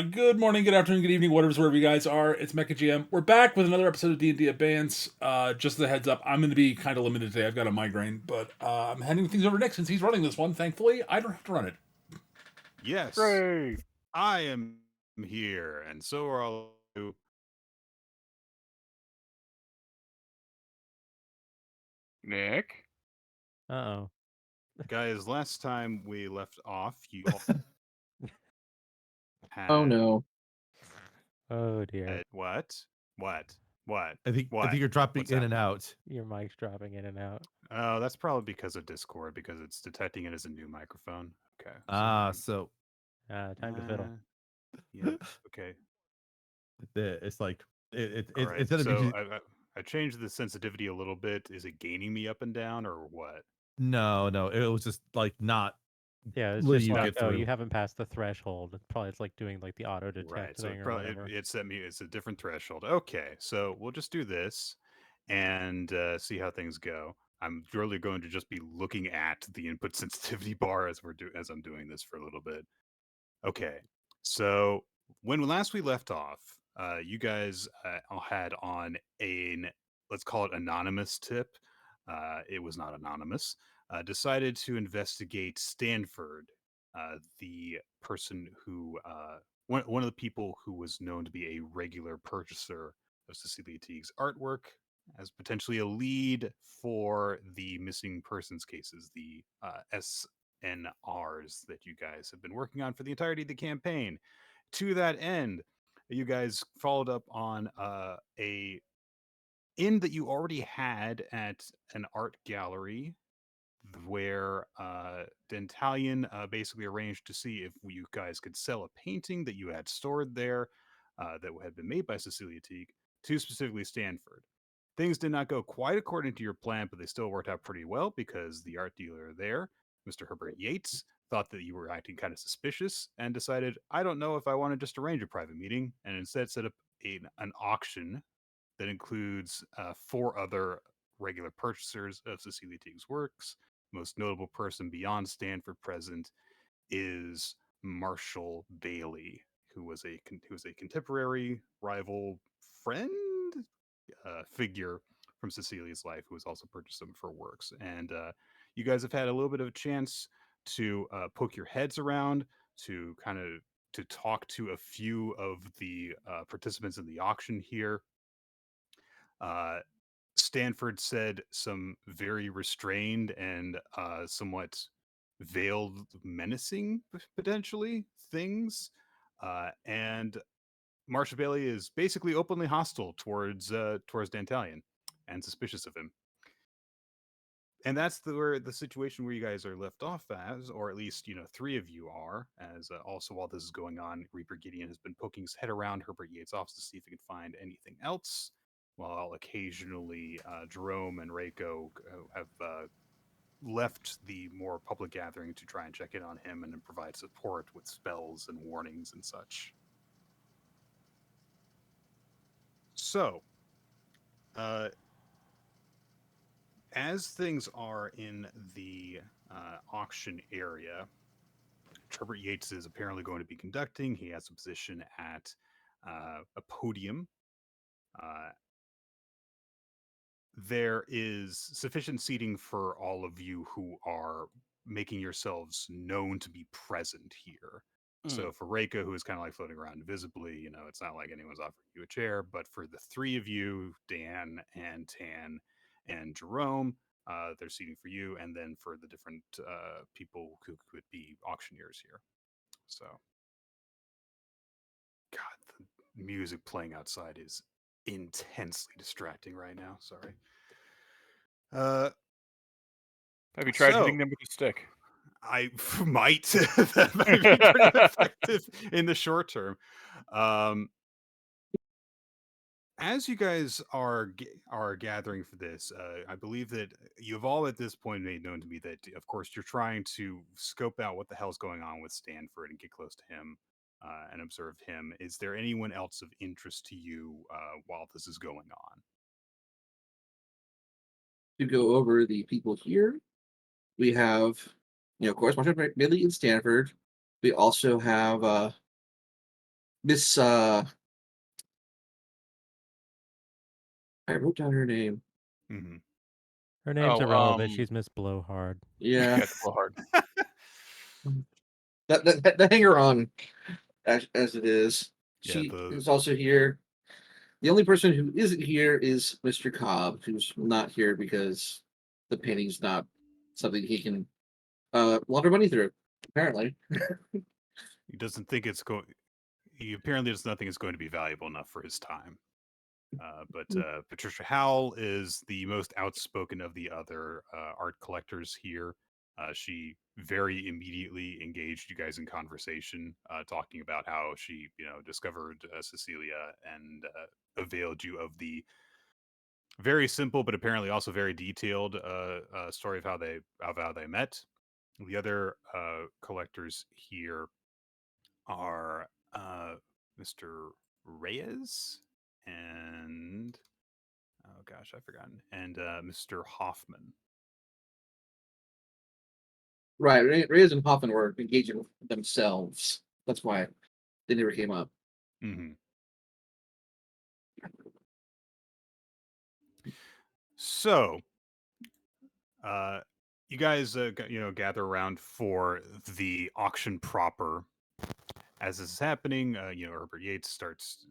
Good morning, good afternoon, good evening, wherever you guys are. It's Mecha GM. We're back with another episode of D&D Abeyance. Just as a heads up, I'm going to be kind of limited today. I've got a migraine, but I'm handing things over to Nick since he's running this one. Thankfully, I don't have to run it. Yes, Hooray! I am here, and so are all of you. Nick? Uh-oh. Guys, last time we left off, you all Oh had no. Oh dear. what? What? What? I think What? you're dropping What's in that? and out. Your mic's dropping in and out. Oh, that's probably because of Discord, because it's detecting it as a new microphone. Okay. So Time to fiddle. Yeah. Okay. it's like All right. instead of So using, I changed the sensitivity a little bit. Is it gaining me up and down, or what? no, it was just like not Yeah, it's letting just you like, get oh, through. you haven't passed the threshold. It's like doing like the auto detect Right. So thing or probably whatever. it set me. It's a different threshold. Okay. So we'll just do this and see how things go. I'm really going to just be looking at the input sensitivity bar as I'm doing this for a little bit. Okay. So when last we left off, you guys had on a, let's call it, anonymous tip. It was not anonymous. Decided to investigate Stanford, the person who one of the people who was known to be a regular purchaser of Cecilia Teague's artwork, as potentially a lead for the missing persons cases, the SNRs that you guys have been working on for the entirety of the campaign. To that end, you guys followed up on a inn that you already had at an art gallery where Dentalian basically arranged to see if you guys could sell a painting that you had stored there that had been made by Cecilia Teague to specifically Stanford. Things did not go quite according to your plan, but they still worked out pretty well because the art dealer there, Mr. Herbert Yates, thought that you were acting kind of suspicious and decided, I don't know if I want to just arrange a private meeting, and instead set up an auction that includes four other regular purchasers of Cecilia Teague's works. Most notable person beyond Stanford present is Marshall Bailey, who was a contemporary, rival, friend figure from Cecilia's life, who has also purchased them for works. And you guys have had a little bit of a chance to poke your heads around, to kind of to talk to a few of the participants in the auction here. Uh, Stanford said some very restrained and somewhat veiled, menacing, potentially, things. And Marsha Bailey is basically openly hostile towards Dantalion and suspicious of him. And that's where the situation where you guys are left off as, or at least three of you are. As also while this is going on, Reaper Gideon has been poking his head around Herbert Yates' office to see if he can find anything else. While occasionally Jerome and Reiko have left the more public gathering to try and check in on him and then provide support with spells and warnings and such. So, uh, as things are in the auction area, Herbert Yates is apparently going to be conducting. He has a position at a podium. Uh, there is sufficient seating for all of you who are making yourselves known to be present here. So for Reika, who is kind of like floating around invisibly, it's not like anyone's offering you a chair. But for the three of you, Dan and Tan and Jerome, they're seating for you, and then for the different people who could be auctioneers here. So, God, the music playing outside is intensely distracting right now. Sorry. Have you tried So- hitting them with a stick? I might. That might be pretty effective in the short term. As you guys are gathering for this, I believe that you've all at this point made known to me that, of course, you're trying to scope out what the hell's going on with Stanford and get close to him and observe him. Is there anyone else of interest to you while this is going on? To go over the people here, we have, of course, Marshall Bailey in Stanford. We also have Miss I wrote down her name. Mm-hmm. Her name's Oh, irrelevant. She's Miss Blowhard. Yeah, Yeah, the blowhard. the hanger on as it is. Yeah, She the is also here. The only person who isn't here is Mr. Cobb, who's not here because the painting's not something he can launder money through. Apparently, he doesn't think it's going. He apparently does not think it's going to be valuable enough for his time. But Patricia Howell is the most outspoken of the other art collectors here. She very immediately engaged you guys in conversation, talking about how she, discovered Cecilia and availed you of the very simple but apparently also very detailed story of how they met. The other collectors here are Mr. Reyes and oh gosh, I've forgotten. And Mr. Hoffman. right? Reyes and Hoffman were engaging themselves. That's why they never came up. Mm-hmm. So, you guys, gather around for the auction proper. As this is happening, Herbert Yates starts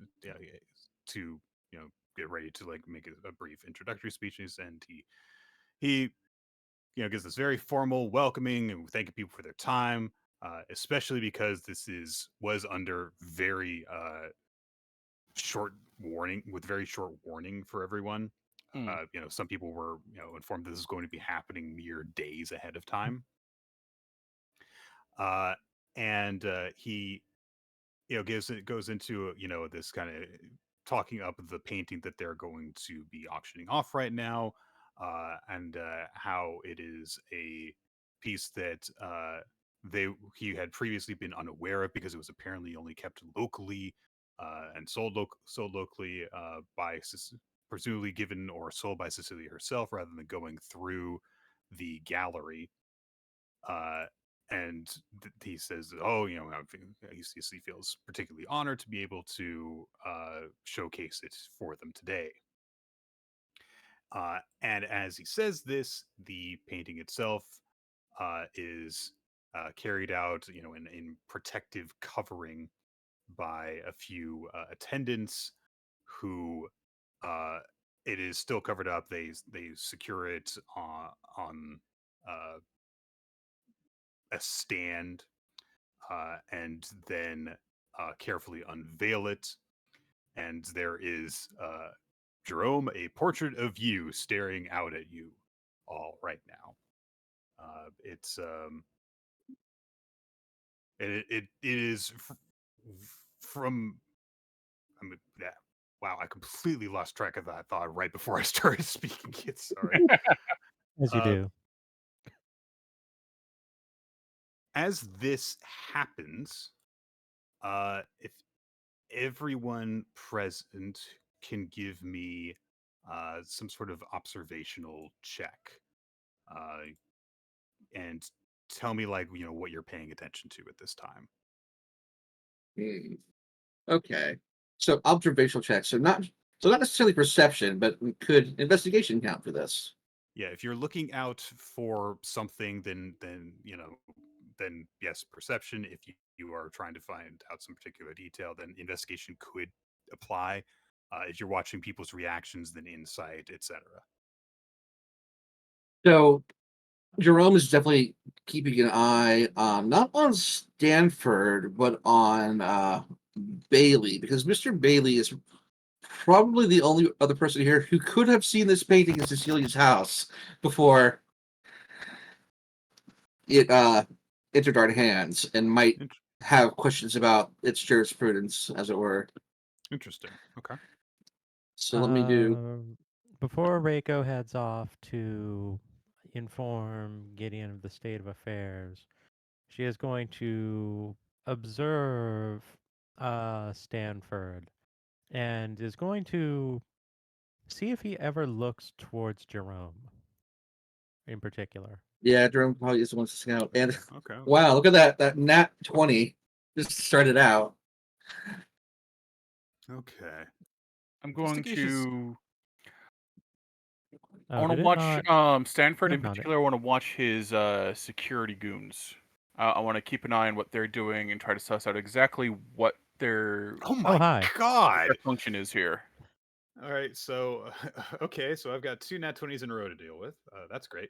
to, get ready to like make a brief introductory speech, and he gives this very formal welcoming and thanking people for their time, especially because this was under very short warning, with very short warning for everyone. Mm. Some people were informed this is going to be happening mere days ahead of time, uh, and he goes into this kind of talking up the painting that they're going to be auctioning off right now, and how it is a piece that he had previously been unaware of because it was apparently only kept locally and sold locally by presumably given or sold by Cecilia herself rather than going through the gallery. uh, and he says, "Oh, he feels particularly honored to be able to showcase it for them today." And as he says this, the painting itself is carried out, in protective covering by a few attendants who uh, it is still covered up. They secure it on a stand, and then carefully unveil it. And there is Jerome, a portrait of you staring out at you all right now. It's and it is from. I mean, yeah. Wow, I completely lost track of that thought right before I started speaking it. Sorry. As you Uh, do. as this happens, if everyone present can give me some sort of observational check, uh, and tell me like what you're paying attention to at this time. Hmm. Okay, so observational checks. So not necessarily perception, but could investigation count for this? Yeah, if you're looking out for something, then yes, perception. If you are trying to find out some particular detail, then investigation could apply. If you're watching people's reactions, then insight, etc. So Jerome is definitely keeping an eye on not on Stanford, but on Bailey, because Mr. Bailey is probably the only other person here who could have seen this painting in Cecilia's house before it entered our hands and might Int- have questions about its jurisprudence, as it were. Interesting. Okay. So let me do. Before Reiko heads off to inform Gideon of the state of affairs, she is going to observe Stanford and is going to see if he ever looks towards Jerome in particular. Yeah, Jerome probably is the one to scout. And Okay. wow, look at that nat 20 just started out. Okay. I'm going Investigation's- to. I Oh, want did to it watch not? Stanford No, in not it. particular. I want to watch his security goons. I want to keep an eye on what they're doing and try to suss out exactly what their Oh my hi. god! function is here. All right, so okay, so I've got 2 nat 20s in a row to deal with. That's great.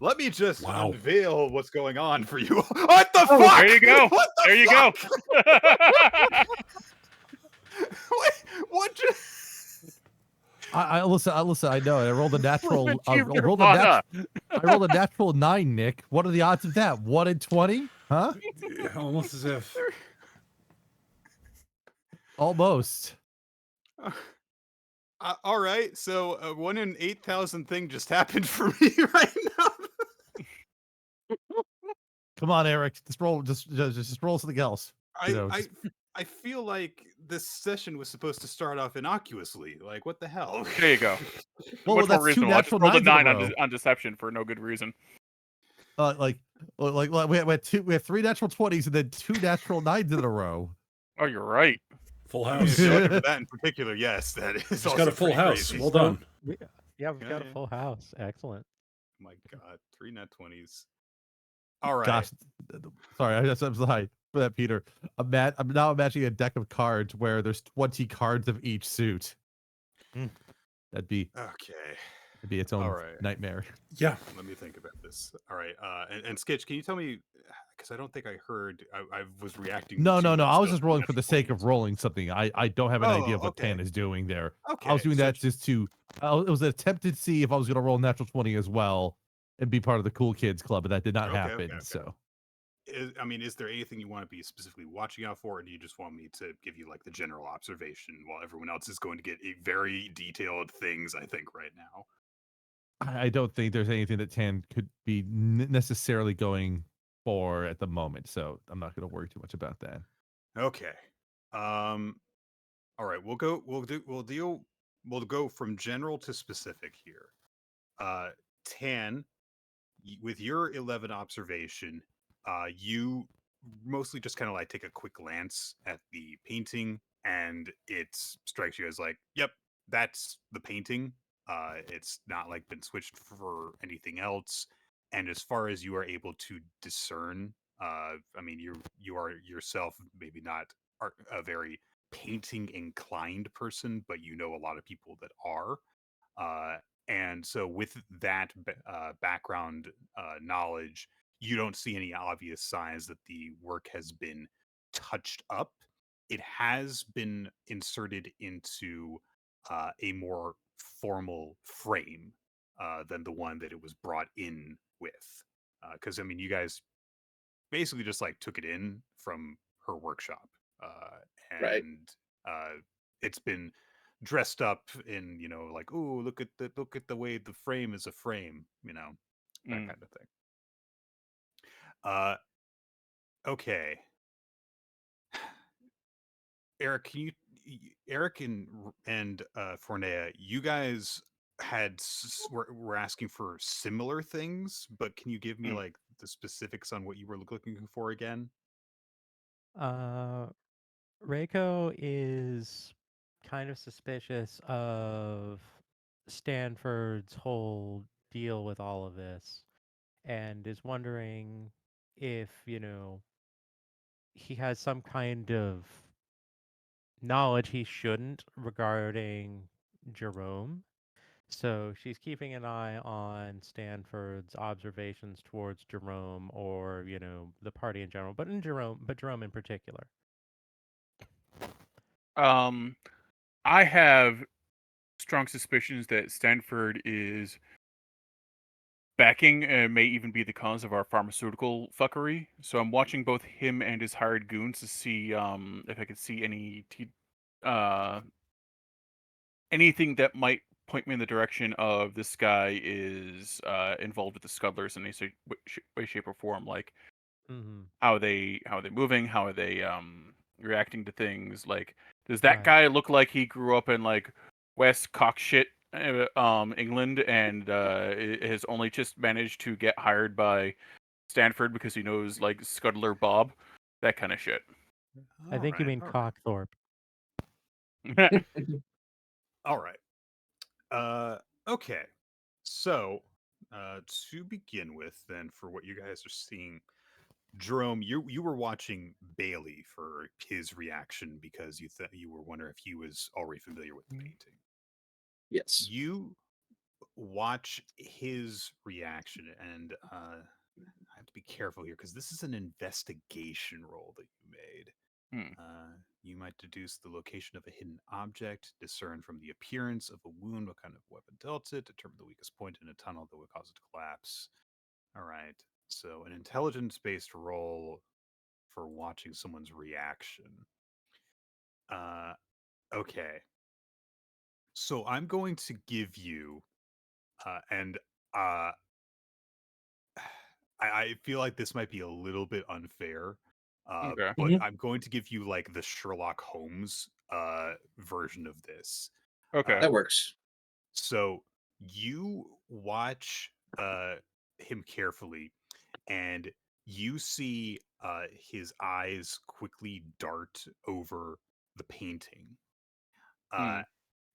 Let me just Wow. unveil what's going on for you. What the Oh, fuck? There you go. What the There you fuck? go. What just... Listen. I know. I rolled a natural. I Achieved rolled Nirvana. I rolled a natural 9, Nick. What are the odds of that? 1 in 20? Huh? Almost as if. Almost. all right, so a 1 in 8,000 thing just happened for me right now. Come on, Eric. Just roll. Just roll something else. You know, I feel like this session was supposed to start off innocuously. Like, what the hell? There you go. Well, Much more that's 2 reasonable. I just natural rolled a 9s in a 9 row. on deception for no good reason. Like we had 3 natural 20s and then 2 natural 9s in a row. Oh, you're right. Full I mean, house. if you're looking for that in particular, yes, that is Just also got a full pretty house. crazy. Well done. Yeah, we've got Yeah. a full house. Excellent. My God, 3 nat 20s. All right. Gosh, sorry, I'm sorry for that, Peter. I'm now imagining a deck of cards where there's 20 cards of each suit. Mm. That'd be Okay. its own All right. nightmare. Yeah. Let me think about this. All right. And Sketch, can you tell me? Because I don't think I heard. I was reacting. No. to I was stuff just rolling from for the natural sake of 20s. rolling something. I don't have an idea of what okay. Tan is doing there. Okay. I was doing so that just to. It was an attempt to see if I was going to roll natural 20 as well and be part of the cool kids club, but that did not Okay, happen. okay. So. Is there anything you want to be specifically watching out for, or do you just want me to give you like the general observation while everyone else is going to get a very detailed things? I think right now. I don't think there's anything that Tan could be necessarily going for at the moment, so I'm not going to worry too much about that. Okay. All right. We'll go from general to specific here. Tan, with your 11 observation, you mostly just kind of like take a quick glance at the painting, and it strikes you as like, yep, that's the painting. It's not like been switched for anything else. And as far as you are able to discern, I mean, you are yourself maybe not a very painting inclined person, but you know a lot of people that are. And so, with that background knowledge, you don't see any obvious signs that the work has been touched up. It has been inserted into a more formal frame than the one that it was brought in with. Because, I mean, you guys basically just like took it in from her workshop. Right. And it's been dressed up in, like, oh, look at the way the frame is a frame, that Mm. kind of thing. Okay. Eric, Eric and Fornea, you guys were asking for similar things, but can you give me Mm. like the specifics on what you were looking for again? Reiko is kind of suspicious of Stanford's whole deal with all of this and is wondering if, he has some kind of knowledge he shouldn't regarding Jerome. So she's keeping an eye on Stanford's observations towards Jerome or, the party in general, but Jerome in particular. I have strong suspicions that Stanford is backing and may even be the cause of our pharmaceutical fuckery. So I'm watching both him and his hired goons to see if I could see anything that might point me in the direction of this guy is involved with the Scudlers in any way, shape, or form. Like Mm-hmm. how are they moving? How are they reacting to things? Like, does that Right. guy look like he grew up in like West Cockshit, England, and has only just managed to get hired by Stanford because he knows like Scuddler Bob, that kind of shit. I think you Alright, mean alright. Cockthorpe. All right. Okay. So, to begin with, then, for what you guys are seeing, Jerome, you were watching Bailey for his reaction because you were wondering if he was already familiar with the painting. Yes. You watch his reaction, and I have to be careful here because this is an investigation roll that you made. Hmm. You might deduce the location of a hidden object, discern from the appearance of a wound what kind of weapon dealt it, determine the weakest point in a tunnel that would cause it to collapse. All right. So, an intelligence based roll for watching someone's reaction. Uh, okay. So, I'm going to give you, and I feel like this might be a little bit unfair, Okay. but Mhm. I'm going to give you like the Sherlock Holmes version of this. Okay. That works. So you watch him carefully, and you see his eyes quickly dart over the painting, uh,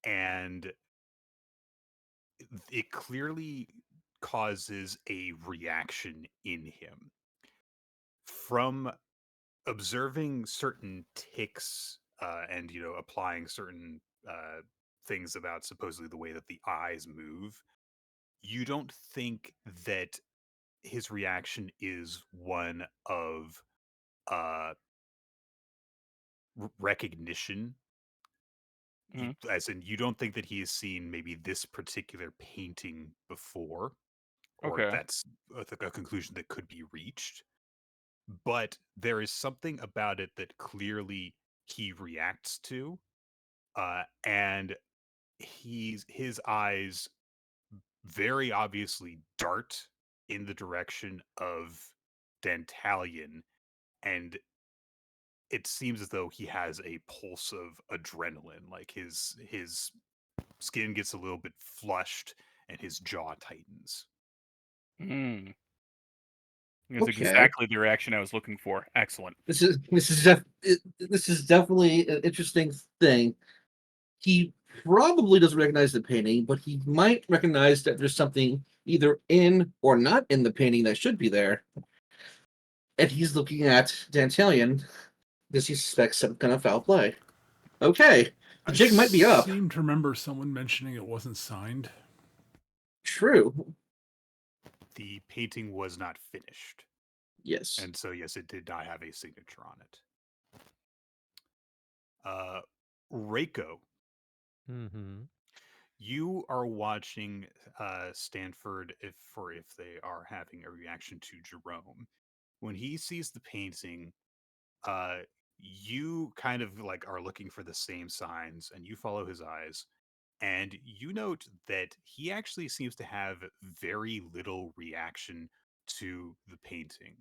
Hmm. and it clearly causes a reaction in him from observing certain ticks and applying certain things about supposedly the way that the eyes move. You don't think that his reaction is one of uh recognition. Hmm. As in, you don't think that he has seen maybe this particular painting before, or Okay. that's a conclusion that could be reached, but there is something about it that clearly he reacts to, and his eyes very obviously dart in the direction of Dantalion, and it seems as though he has a pulse of adrenaline. Like his skin gets a little bit flushed and his jaw tightens. Hmm. That's Okay. exactly the reaction I was looking for. Excellent. This is definitely an interesting thing. He probably doesn't recognize the painting, but he might recognize that there's something either in or not in the painting that should be there. And he's looking at Dantalion because he suspects some kind of foul play. Okay, the I jig might be up. seem to remember someone mentioning it wasn't signed. True. The painting was not finished, Yes. and so yes, it did not have a signature on it. Reiko, Mm-hmm. you are watching Stanford if they are having a reaction to Jerome. When he sees the painting, uh, you kind of like are looking for the same signs, and you follow his eyes, and you note that he actually seems to have very little reaction to the painting.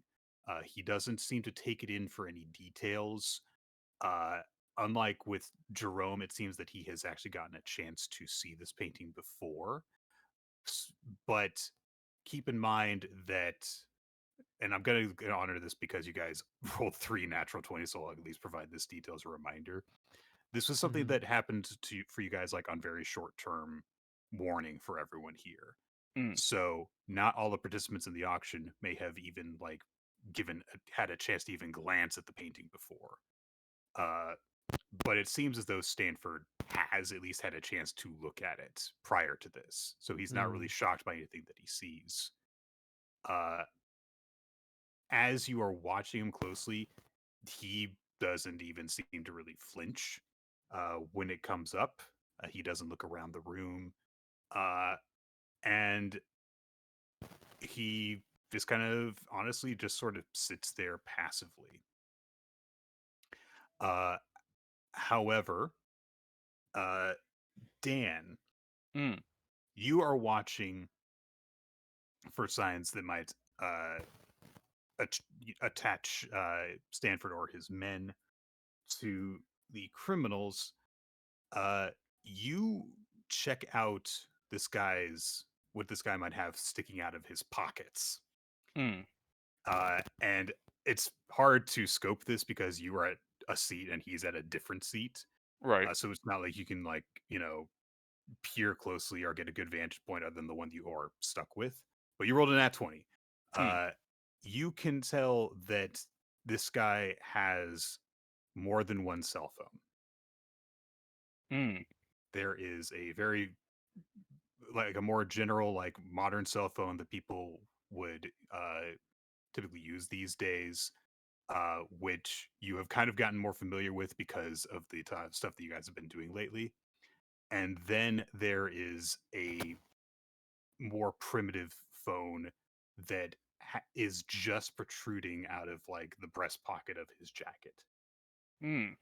He doesn't seem to take it in for any details. Uh, Unlike with Jerome, it seems that he has actually gotten a chance to see this painting before. But keep in mind that, and I'm going to honor this because you guys rolled 3 natural 20s, so I'll at least provide this detail as a reminder. This was something Mm-hmm. that happened for you guys like on very short term warning for everyone here. Mm. So not all the participants in the auction may have even like had a chance to even glance at the painting before. Uh, but it seems as though Stanford has at least had a chance to look at it prior to this. So he's not really Mm. shocked by anything that he sees. Uh, as you are watching him closely, he doesn't even seem to really flinch when it comes up. He doesn't look around the room. And he just kind of honestly just sort of sits there passively. Uh, However, Dan, Mm. you are watching for signs that might at- attach Stanford or his men to the criminals. Uh, you check out this guy's what this guy might have sticking out of his pockets, Mm. and it's hard to scope this because you are at a seat and he's at a different seat. Right. So it's not like you can like, peer closely or get a good vantage point other than the one you are stuck with. But you rolled an nat 20. You can tell that this guy has more than one cell phone. There is a very like a more general like modern cell phone that people would typically use these days, which you have kind of gotten more familiar with because of the stuff that you guys have been doing lately. And then there is a more primitive phone that is just protruding out of like the breast pocket of his jacket. And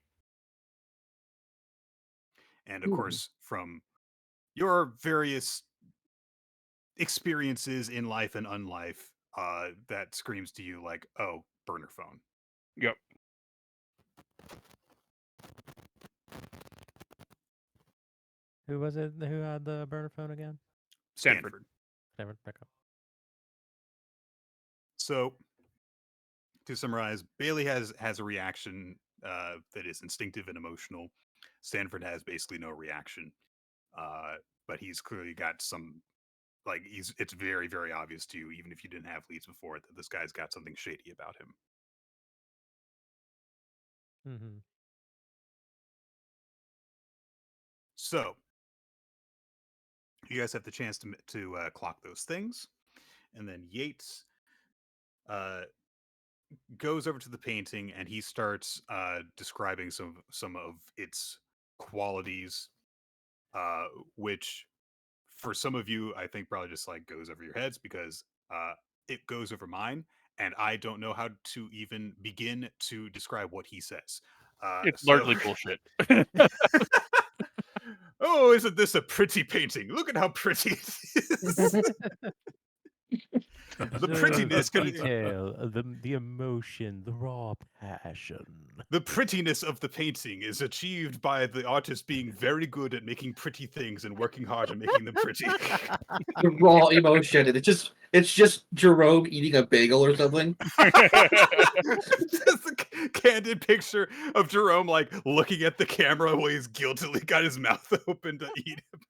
of course, from your various experiences in life and unlife, that screams to you like, oh, burner phone. Yep. Who was it who had the burner phone again? Stanford. Stanford, back up. So, to summarize, Bailey has a reaction that is instinctive and emotional. Stanford has basically no reaction, but he's clearly got some like it's very very obvious to you, even if you didn't have leads before, that this guy's got something shady about him. Mm-hmm. So you guys have the chance to clock those things, and then Yates goes over to the painting and he starts describing some of its qualities, which for some of you I think probably just like goes over your heads because it goes over mine, and I don't know how to even begin to describe what he says. It's So largely bullshit. oh, isn't this a pretty painting? Look at how pretty it is. The prettiness the detail, the emotion, the raw passion. The prettiness of the painting is achieved by the artist being very good at making pretty things and working hard at making them pretty. The raw emotion, and it's just Jerome eating a bagel or something. Just a candid picture of Jerome like looking at the camera while he's guiltily got his mouth open to eat him.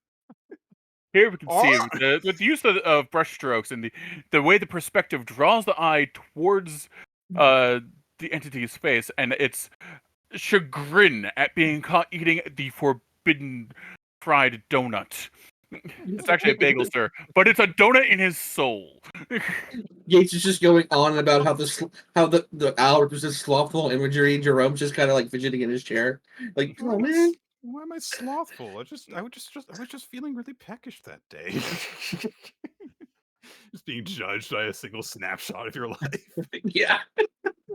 Here we can see it with the use of brush strokes and the way the perspective draws the eye towards the entity's face, and its chagrin at being caught eating the forbidden fried donut. It's actually a bagel, sir, but it's a donut in his soul. Yates is just going on about how the owl represents slothful imagery. Jerome's just kind of like fidgeting in his chair, like, oh man. Why am I slothful? I was just feeling really peckish that day. Just being judged by a single snapshot of your life. Yeah.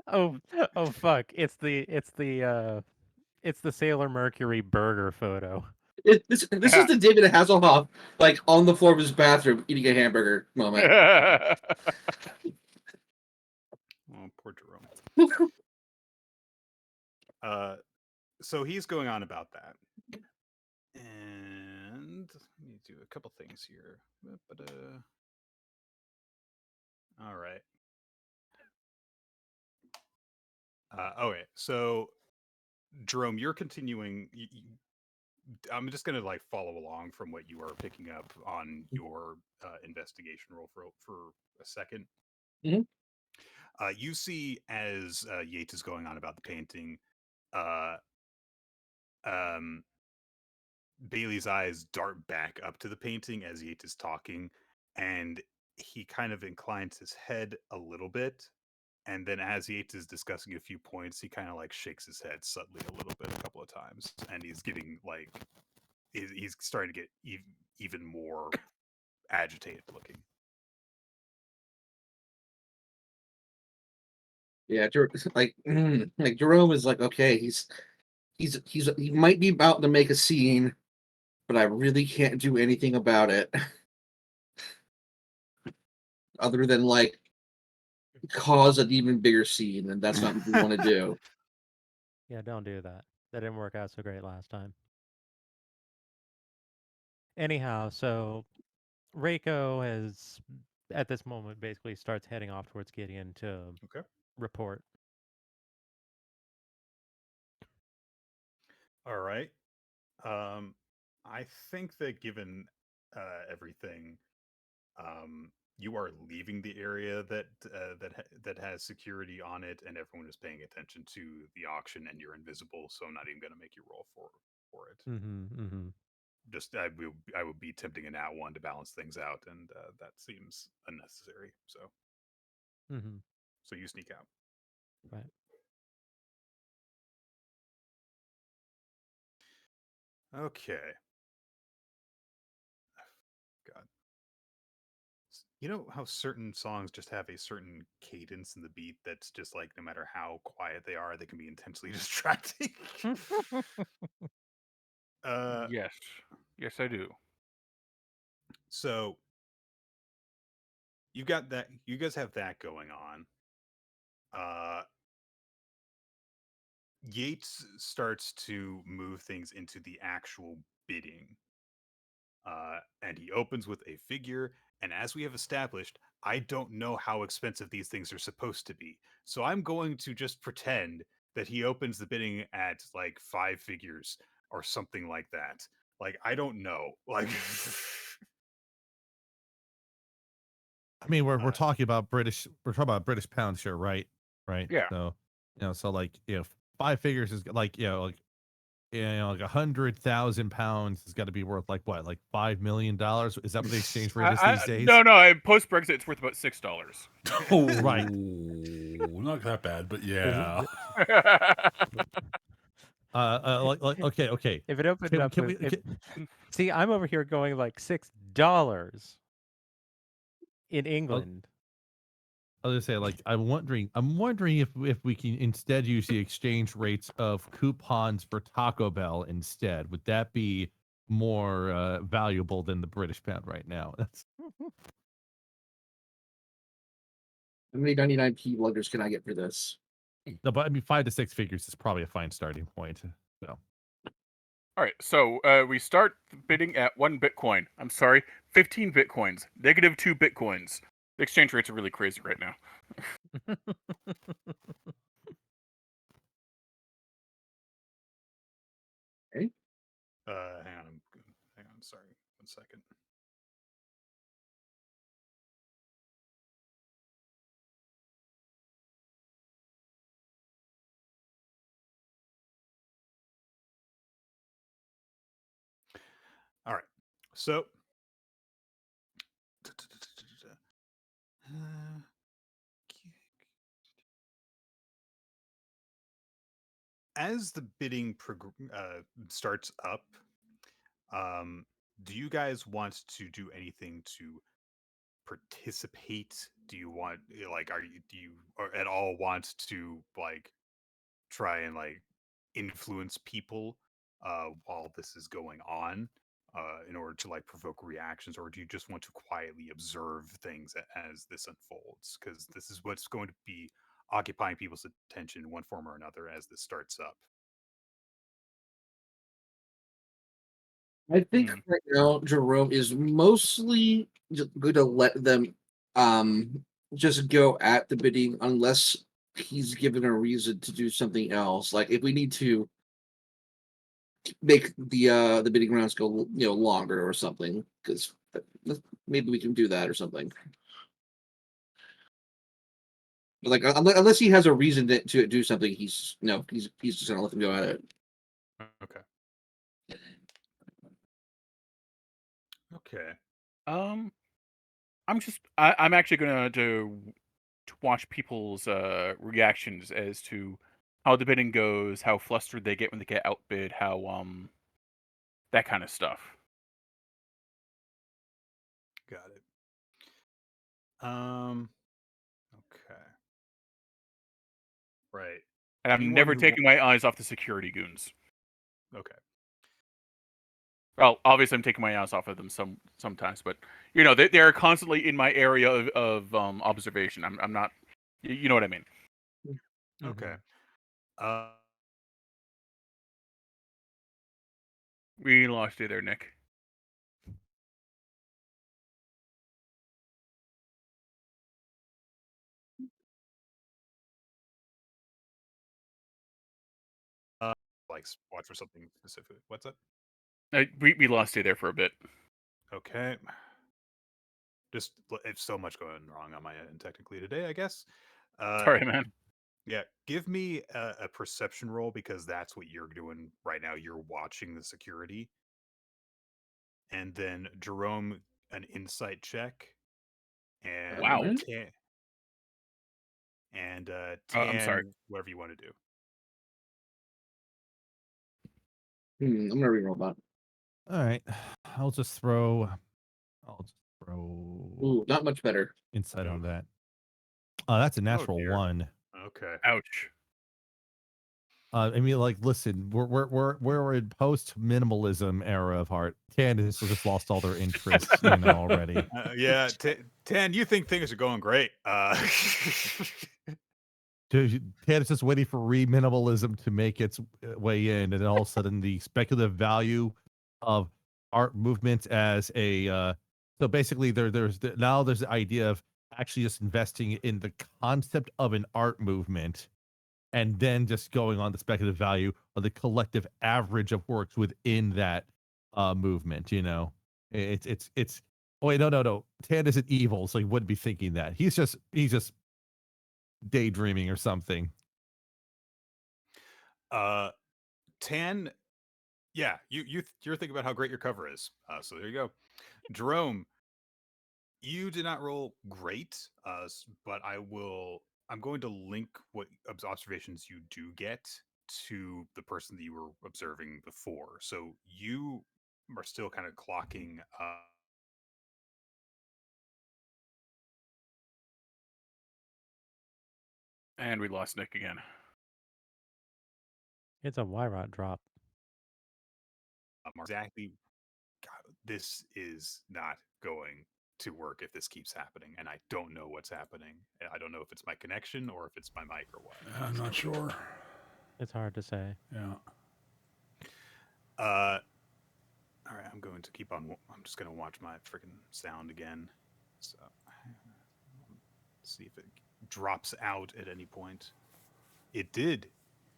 Oh fuck! It's the Sailor Mercury burger photo. This is the David Hasselhoff like on the floor of his bathroom eating a hamburger moment. Oh, poor Jerome. So he's going on about that. And let me do a couple things here. All right. Okay, so Jerome, you're continuing. I'm just gonna like follow along from what you are picking up on your investigation roll for a second. Mhm. You see as Yates is going on about the painting, Bailey's eyes dart back up to the painting as Yates is talking, and he kind of inclines his head a little bit. And then as Yates is discussing a few points, he kind of like shakes his head subtly a little bit a couple of times. And he's getting like, he's starting to get even more agitated looking. Yeah, like Jerome is like, okay, he might be about to make a scene, but I really can't do anything about it other than like cause an even bigger scene, and that's not what we want to do. Yeah, don't do that. That didn't work out so great last time. Anyhow, so Reiko has, at this moment, basically starts heading off towards Gideon to report. All right. I think that given everything, you are leaving the area that has security on it, and everyone is paying attention to the auction, and you're invisible. So I'm not even going to make you roll for it. Just I would be tempting a nat one to balance things out, and that seems unnecessary. So you sneak out. Right. Okay. God. You know how certain songs just have a certain cadence in the beat that's just like no matter how quiet they are, they can be intentionally distracting. Yes. Yes, I do. So you've got that. You guys have that going on. Yates starts to move things into the actual bidding. And he opens with a figure. And as we have established, I don't know how expensive these things are supposed to be. So I'm going to just pretend that he opens the bidding at like 5 figures or something like that. Like, I don't know. Like, I mean, we're talking about British. We're talking about British pounds here, right? Right. Yeah. So so like 5 figures is like like 100,000 pounds has got to be worth like what, like $5 million? Is that what the exchange rate is these days? No. Post Brexit, it's worth about $6. Oh, Right. Not that bad, but yeah. Okay. If it opened Can, up can with, we? see, I'm over here going like $6 in Oh, England. I was gonna say, like, I'm wondering if we can instead use the exchange rates of coupons for Taco Bell instead. Would that be more valuable than the British pound right now? That's How many 99p luggers can I get for this? no, but I mean, 5 to 6 figures is probably a fine starting point. So All right, so we start bidding at 1 Bitcoin. I'm sorry, 15 Bitcoins, -2 Bitcoins. The exchange rates are really crazy right now. Okay. hang on, sorry, 1 second. All right, so as the bidding starts up, do you guys want to do anything to participate? Do you want like are you do you or at all want to like try and like influence people while this is going on in order to like provoke reactions, or do you just want to quietly observe things as this unfolds? Because this is what's going to be occupying people's attention in one form or another as this starts up. I think right now Jerome is mostly just going to let them just go at the bidding unless he's given a reason to do something else. Like if we need to make the bidding rounds go longer or something, because maybe we can do that or something. But like unless he has a reason to do something, he's just gonna let them go at it. Okay. Okay. I'm actually gonna to watch people's reactions as to how the bidding goes, how flustered they get when they get outbid, how that kind of stuff. Got it. Okay. Right. And I'm Anyone never who taking my eyes off the security goons. Okay. Well, obviously I'm taking my eyes off of them sometimes, but they are constantly in my area of observation. I'm not, you know what I mean. Okay. We lost you there, Nick. like watch for something specific. What's up? We lost you there for a bit. Okay. Just it's so much going wrong on my end technically today, I guess. Sorry, man. Yeah, give me a perception roll because that's what you're doing right now. You're watching the security, and then Jerome an insight check, and Wow. Alright. I'm sorry. Tan whatever you want to do. I'm gonna reroll that. All right. I'll just throw Ooh, not much better. insight on Oof. that. Oh, that's a natural dear. 1. Okay. Ouch. I mean, like, listen, we're in post minimalism era of art. Candace just lost all their interests, already. Yeah, Tan, you think things are going great. Candace just waiting for re-minimalism to make its way in, and then all of a sudden, the speculative value of art movement as a so basically, there's the idea of actually just investing in the concept of an art movement and then just going on the speculative value of the collective average of works within that movement. It's oh wait, no. Tan isn't evil, so he wouldn't be thinking that. He's just daydreaming or something. Tan, yeah, you're thinking about how great your cover is. So there you go. Jerome, you did not roll great, but I'm going to link what observations you do get to the person that you were observing before. So you are still kind of clocking. And we lost Nick again. It's a Wyrot drop. Exactly. God, this is not going to work if this keeps happening, and I don't know what's happening. I don't know if it's my connection or if it's my mic or what. I'm not sure. It's hard to say. Yeah. All right, I'm going to keep on. I'm just going to watch my freaking sound again. So, see if it drops out at any point. It did.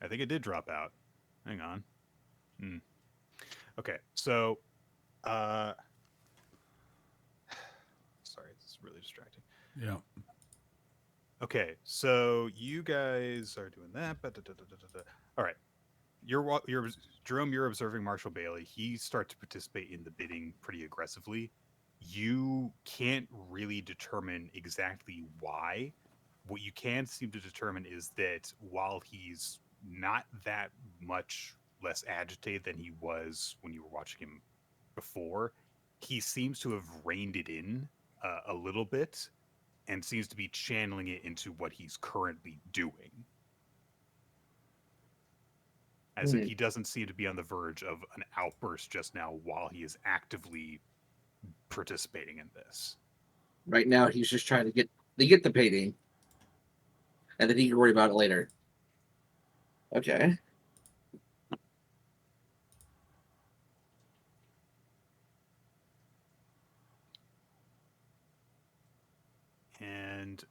I think it did drop out. Hang on. Okay, so, sorry, this is really distracting. Yeah. Okay, so you guys are doing that. All right, you're Jerome. You're observing Marshall Bailey. He starts to participate in the bidding pretty aggressively. You can't really determine exactly why. What you can seem to determine is that while he's not that much less agitated than he was when you were watching him before, he seems to have reined it in a little bit and seems to be channeling it into what he's currently doing. As in, he doesn't seem to be on the verge of an outburst just now while he is actively participating in this. Right now, he's just trying to get the painting, and then he can worry about it later. Okay. And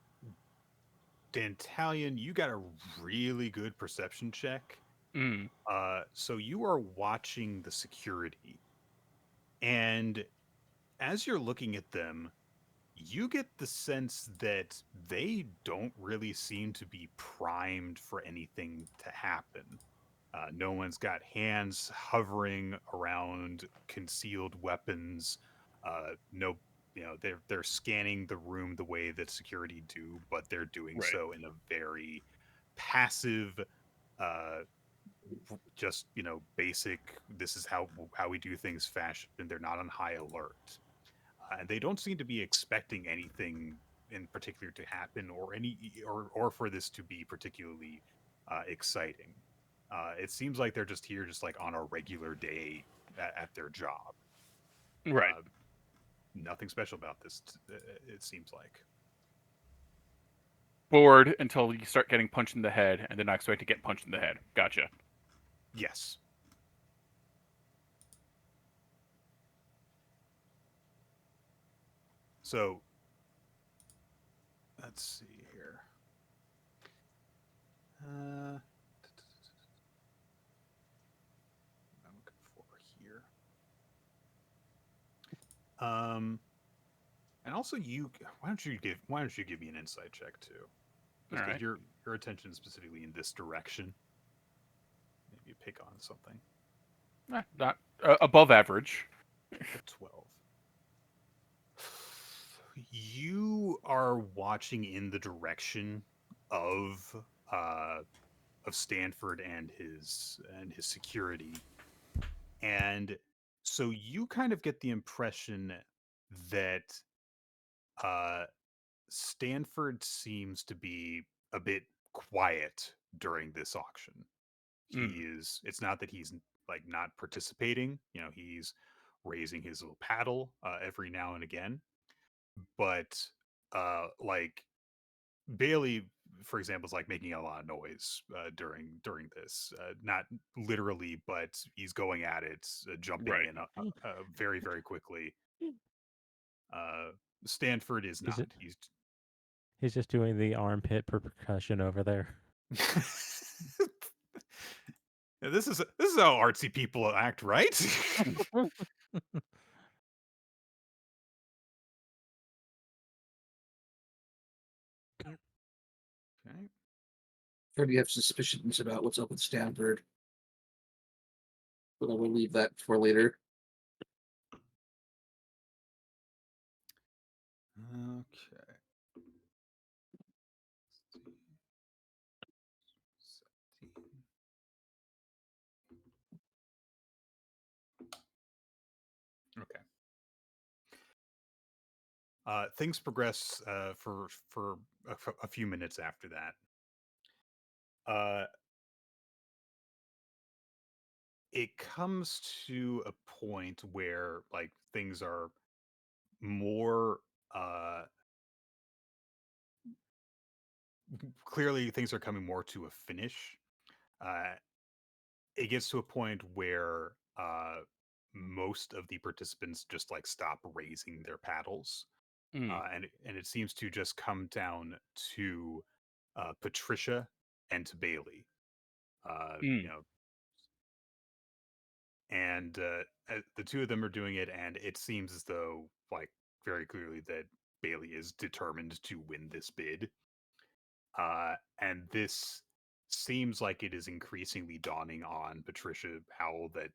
Dantalion, you got a really good perception check. Mm. So you are watching the security, and as you're looking at them, you get the sense that they don't really seem to be primed for anything to happen. No one's got hands hovering around concealed weapons. No, they're scanning the room the way that security do, but they're doing Right. so in a very passive, just basic. This is how we do things fashion. And they're not on high alert, and they don't seem to be expecting anything in particular to happen, or for this to be particularly exciting. It seems like they're just here, just like on a regular day at their job. Right. Nothing special about this. It seems like. Bored until you start getting punched in the head, and then not expect to get punched in the head. Gotcha. Yes. So, let's see here. here. And also why don't you give me an insight check too? Just because Alright. your attention is specifically in this direction. Maybe you pick on something. Not above average. 12. You are watching in the direction of Stanford and his security, and so you kind of get the impression that Stanford seems to be a bit quiet during this auction. It's not that he's like not participating, he's raising his little paddle every now and again, but like Bailey, for example, is like making a lot of noise during this, not literally, but he's going at it, jumping Right. in very, very quickly. Stanford is not. He's just doing the armpit percussion over there. This is how artsy people act, right? Okay. Sure, you have suspicions about what's up with Stanford, but I will leave that for later. Okay. Okay. Things progress for a few minutes after that. It comes to a point where like things are more clearly things are coming more to a finish. It gets to a point where most of the participants just like stop raising their paddles, and it seems to just come down to Patricia and to Bailey. And the two of them are doing it, and it seems as though like very clearly that Bailey is determined to win this bid. And this seems like it is increasingly dawning on Patricia Howell that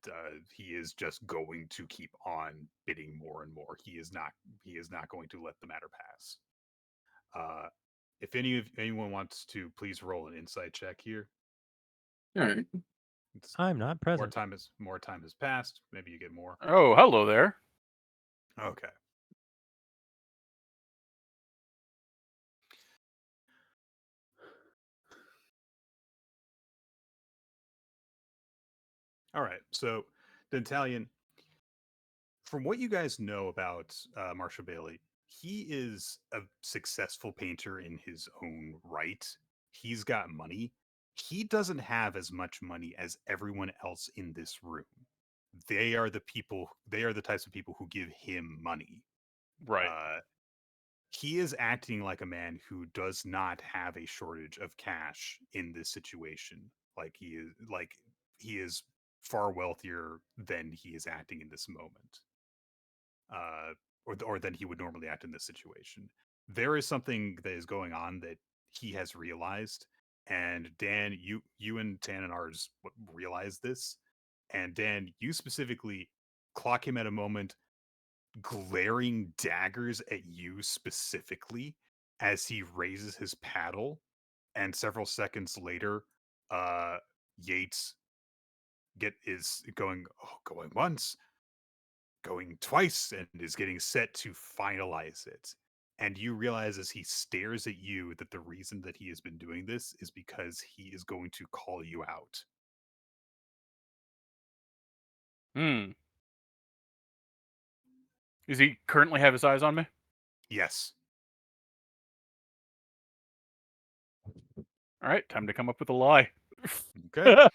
he is just going to keep on bidding more and more. He is not going to let the matter pass. If anyone wants to, please roll an insight check here. All right. I'm not present. More time has passed. Maybe you get more. Oh, hello there. Okay. All right. So, Dentalion, from what you guys know about Marshall Bailey, he is a successful painter in his own right. He's got money. He doesn't have as much money as everyone else in this room. They are the types of people who give him money. Right. He is acting like a man who does not have a shortage of cash in this situation. He is far wealthier than he is acting in this moment, or than he would normally act in this situation. There is something that is going on that he has realized, and Dan, you and Dan and ours realize this, and Dan, you specifically clock him at a moment glaring daggers at you specifically as he raises his paddle, and several seconds later Yates is going once, going twice, and is getting set to finalize it. And you realize as he stares at you that the reason that he has been doing this is because he is going to call you out. Does he currently have his eyes on me? Yes. All right, time to come up with a lie. Okay.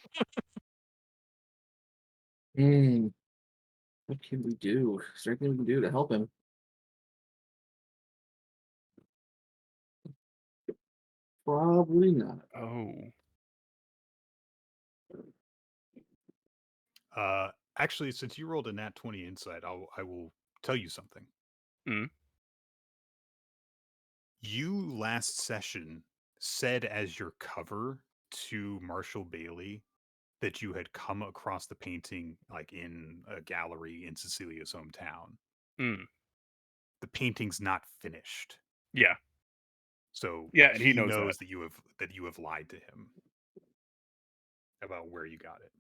What can we do? Is there anything we can do to help him? Probably not. Oh. Actually, since you rolled a nat 20 insight, I will tell you something. Mm. You last session said as your cover to Marshall Bailey that you had come across the painting like in a gallery in Cecilia's hometown. Mm. The painting's not finished. Yeah. So Yeah, and he knows knows that you have lied to him about where you got it.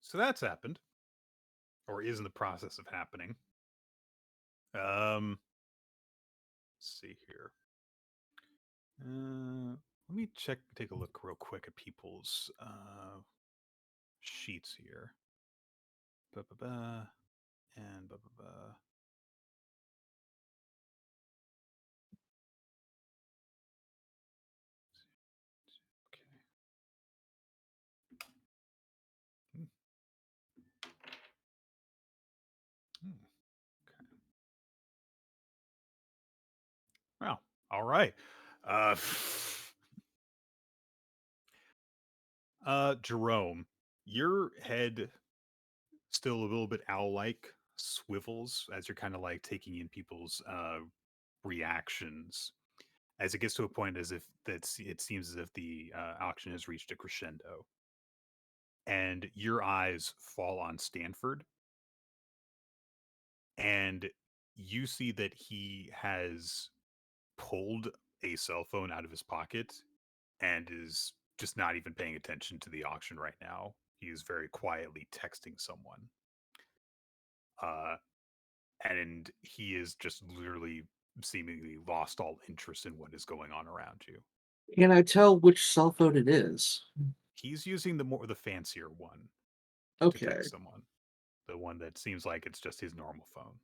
So that's happened, or is in the process of happening. Let's see here. Let me take a look real quick at people's sheets here. Ba-ba-ba, and ba-ba-ba. Okay. Hmm. Okay. Well, all right. Jerome, your head still a little bit owl-like swivels as you're kind of like taking in people's reactions as it gets to a point as if it seems as if the auction has reached a crescendo, and your eyes fall on Stanford, and you see that he has pulled a cell phone out of his pocket and is just not even paying attention to the auction right now. He is very quietly texting someone. And he is just literally seemingly lost all interest in what is going on around you. Can I tell which cell phone it is? He's using the fancier one to Okay. text someone. The one that seems like it's just his normal phone.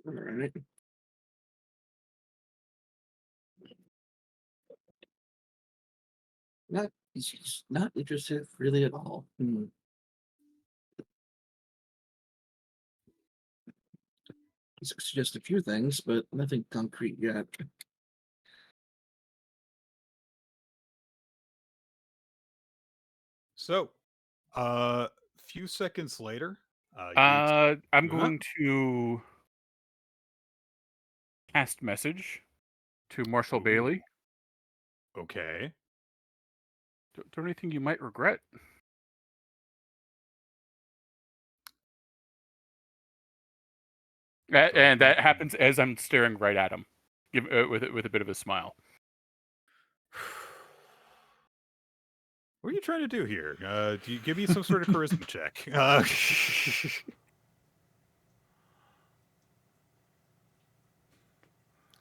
All right. He's not interested really at all. He's suggested a few things, but nothing concrete yet. So, few seconds later, I'm going to cast message to Marshall Bailey. Okay. Don't do anything you might regret. And that happens as I'm staring right at him, with a bit of a smile. What are you trying to do here? Do you give me some sort of charisma check?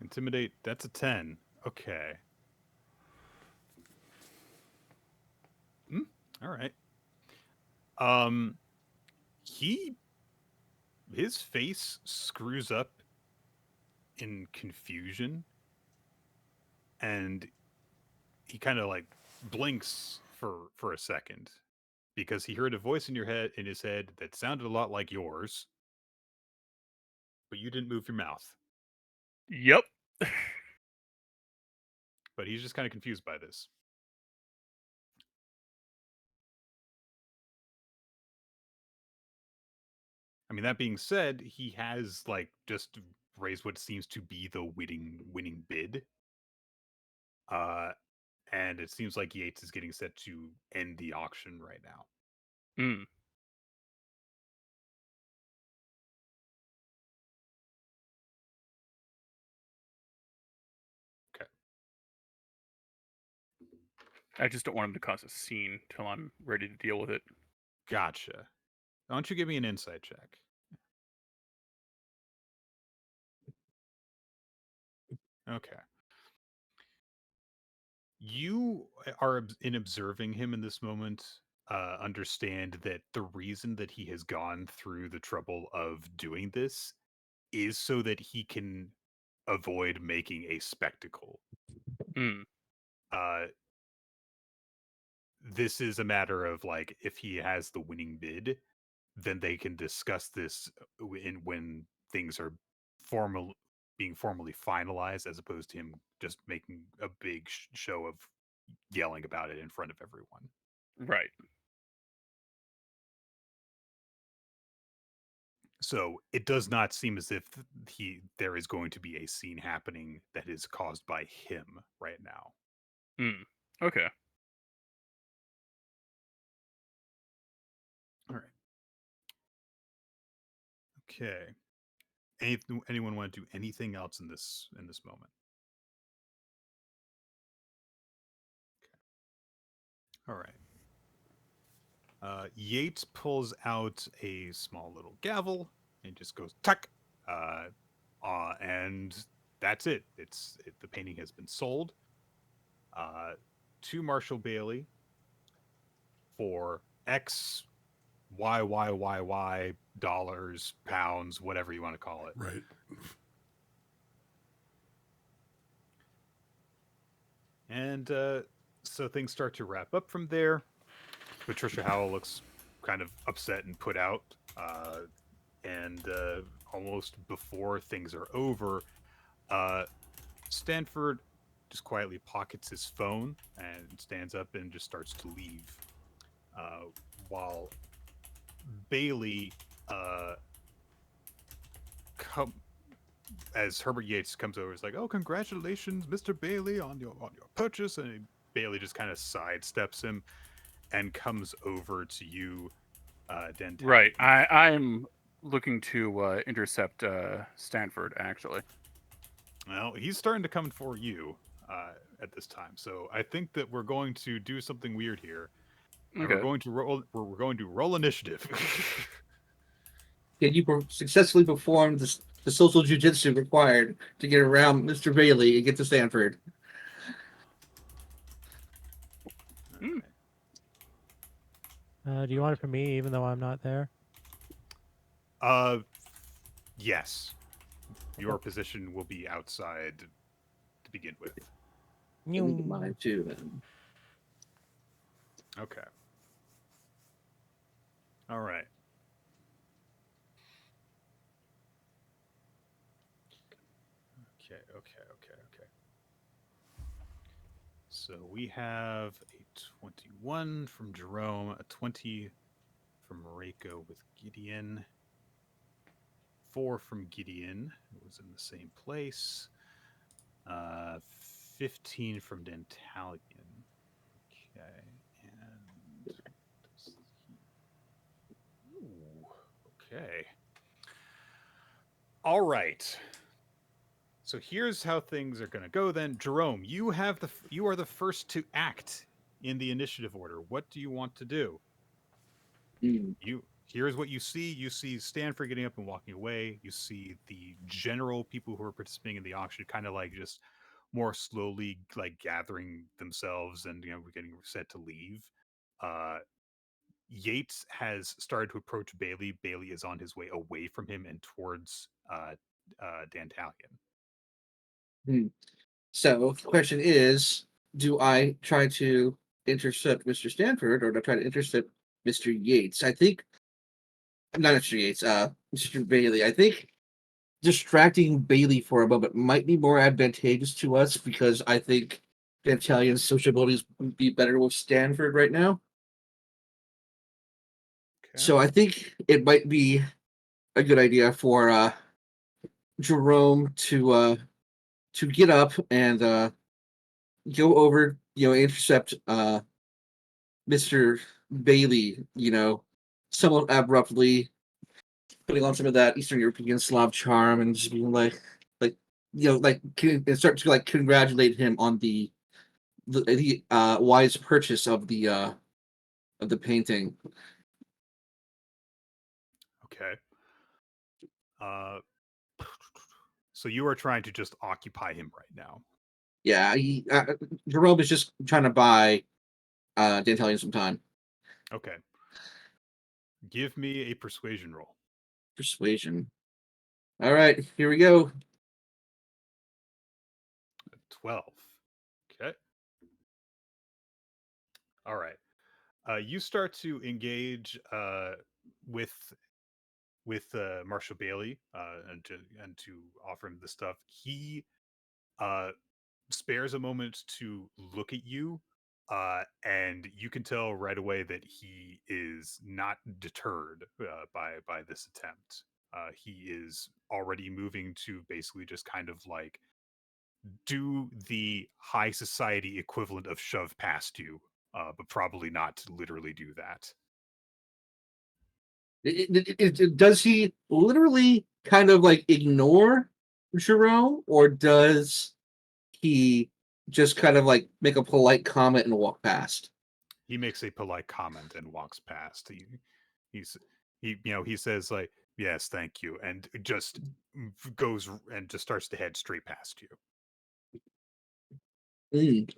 Intimidate, that's a 10. Okay. All right. His face screws up in confusion, and he kind of like blinks for a second because he heard a voice in his head that sounded a lot like yours, but you didn't move your mouth. Yep. But he's just kind of confused by this. I mean, that being said, he has like just raised what seems to be the winning bid. And it seems like Yates is getting set to end the auction right now. Mm. Okay. I just don't want him to cause a scene till I'm ready to deal with it. Gotcha. Why don't you give me an insight check? Okay. You are in observing him in this moment. Understand that the reason that he has gone through the trouble of doing this is so that he can avoid making a spectacle. Mm. This is a matter of like, if he has the winning bid, then they can discuss this when things are being formally finalized, as opposed to him just making a big show of yelling about it in front of everyone. Right. So it does not seem as if there is going to be a scene happening that is caused by him right now. Okay. All right. Okay. Anyone want to do anything else in this moment? All right. Yates pulls out a small little gavel and just goes tuck, and that's it. The painting has been sold to Marshall Bailey for X Y dollars, pounds, whatever you want to call it. Right. And so things start to wrap up from there. Patricia Howell looks kind of upset and put out. And almost before things are over, Stanford just quietly pockets his phone and stands up and just starts to leave. While Bailey, as Herbert Yates comes over, is like, "Oh, congratulations, Mr. Bailey, on your purchase." And Bailey just kind of sidesteps him and comes over to you, Dental. Right. I'm looking to intercept Stanford, actually. Well, he's starting to come for you at this time. So I think that we're going to do something weird here. Okay. We're going to roll initiative. Can you successfully perform the social jujitsu required to get around Mr. Bailey and get to Stanford? Mm. Do you want it from me, even though I'm not there? Yes. Your position will be outside to begin with. Let me get mine too, then. Okay. All right. Okay. So we have a 21 from Jerome, a 20 from Mareko with Gideon, 4 from Gideon, who was in the same place, 15 from Dentalion. Okay, and okay. All right. So here's how things are going to go then. Jerome, you are the first to act in the initiative order. What do you want to do? Here's what you see. You see Stanford getting up and walking away. You see the general people who are participating in the auction kind of like just more slowly like gathering themselves and getting set to leave. Yates has started to approach Bailey. Bailey is on his way away from him and towards Dantalion. So the question is, do I try to intercept Mr. Stanford or do I try to intercept Mr. Yates? I think not Mr. Yates, Mr. Bailey. I think distracting Bailey for a moment might be more advantageous to us because I think Dantalion's social abilities would be better with Stanford right now. Okay. So I think it might be a good idea for Jerome to get up and go over, intercept Mr. Bailey, somewhat abruptly, putting on some of that Eastern European Slav charm and just being like, and start to like congratulate him on the wise purchase of the painting. Okay. So you are trying to just occupy him right now. Yeah, Jerome is just trying to buy Dantalion some time. Okay. Give me a persuasion roll. Persuasion. All right, here we go. 12. Okay. All right. You start to engage with with Marshall Bailey and to offer him the stuff. He spares a moment to look at you, and you can tell right away that he is not deterred by this attempt. He is already moving to basically just kind of like do the high society equivalent of shove past you, but probably not to literally do that. Does he literally kind of like ignore Jerome, or does he just kind of like make a polite comment and walk past? He makes a polite comment and walks past. He says like, "Yes, thank you," and just goes and just starts to head straight past you. Mm.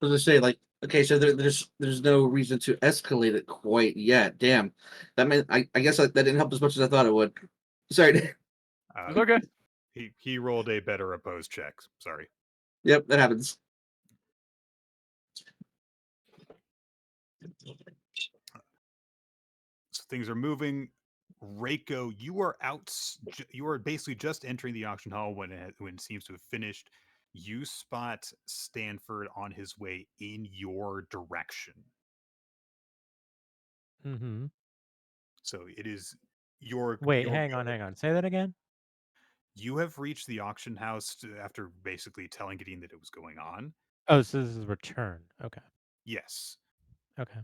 As I say, like, okay, so there's no reason to escalate it quite yet. Damn, that meant I guess that didn't help as much as I thought it would. Sorry. It's okay. He rolled a better opposed check. Sorry. Yep, that happens. So things are moving. Reiko, you are out. You are basically just entering the auction hall when it seems to have finished. You spot Stanford on his way in your direction. Mm-hmm. So it is your. Wait, hang on. Say that again. You have reached the auction house after basically telling Gideon that it was going on. Oh, so this is return. Okay. Yes. Okay.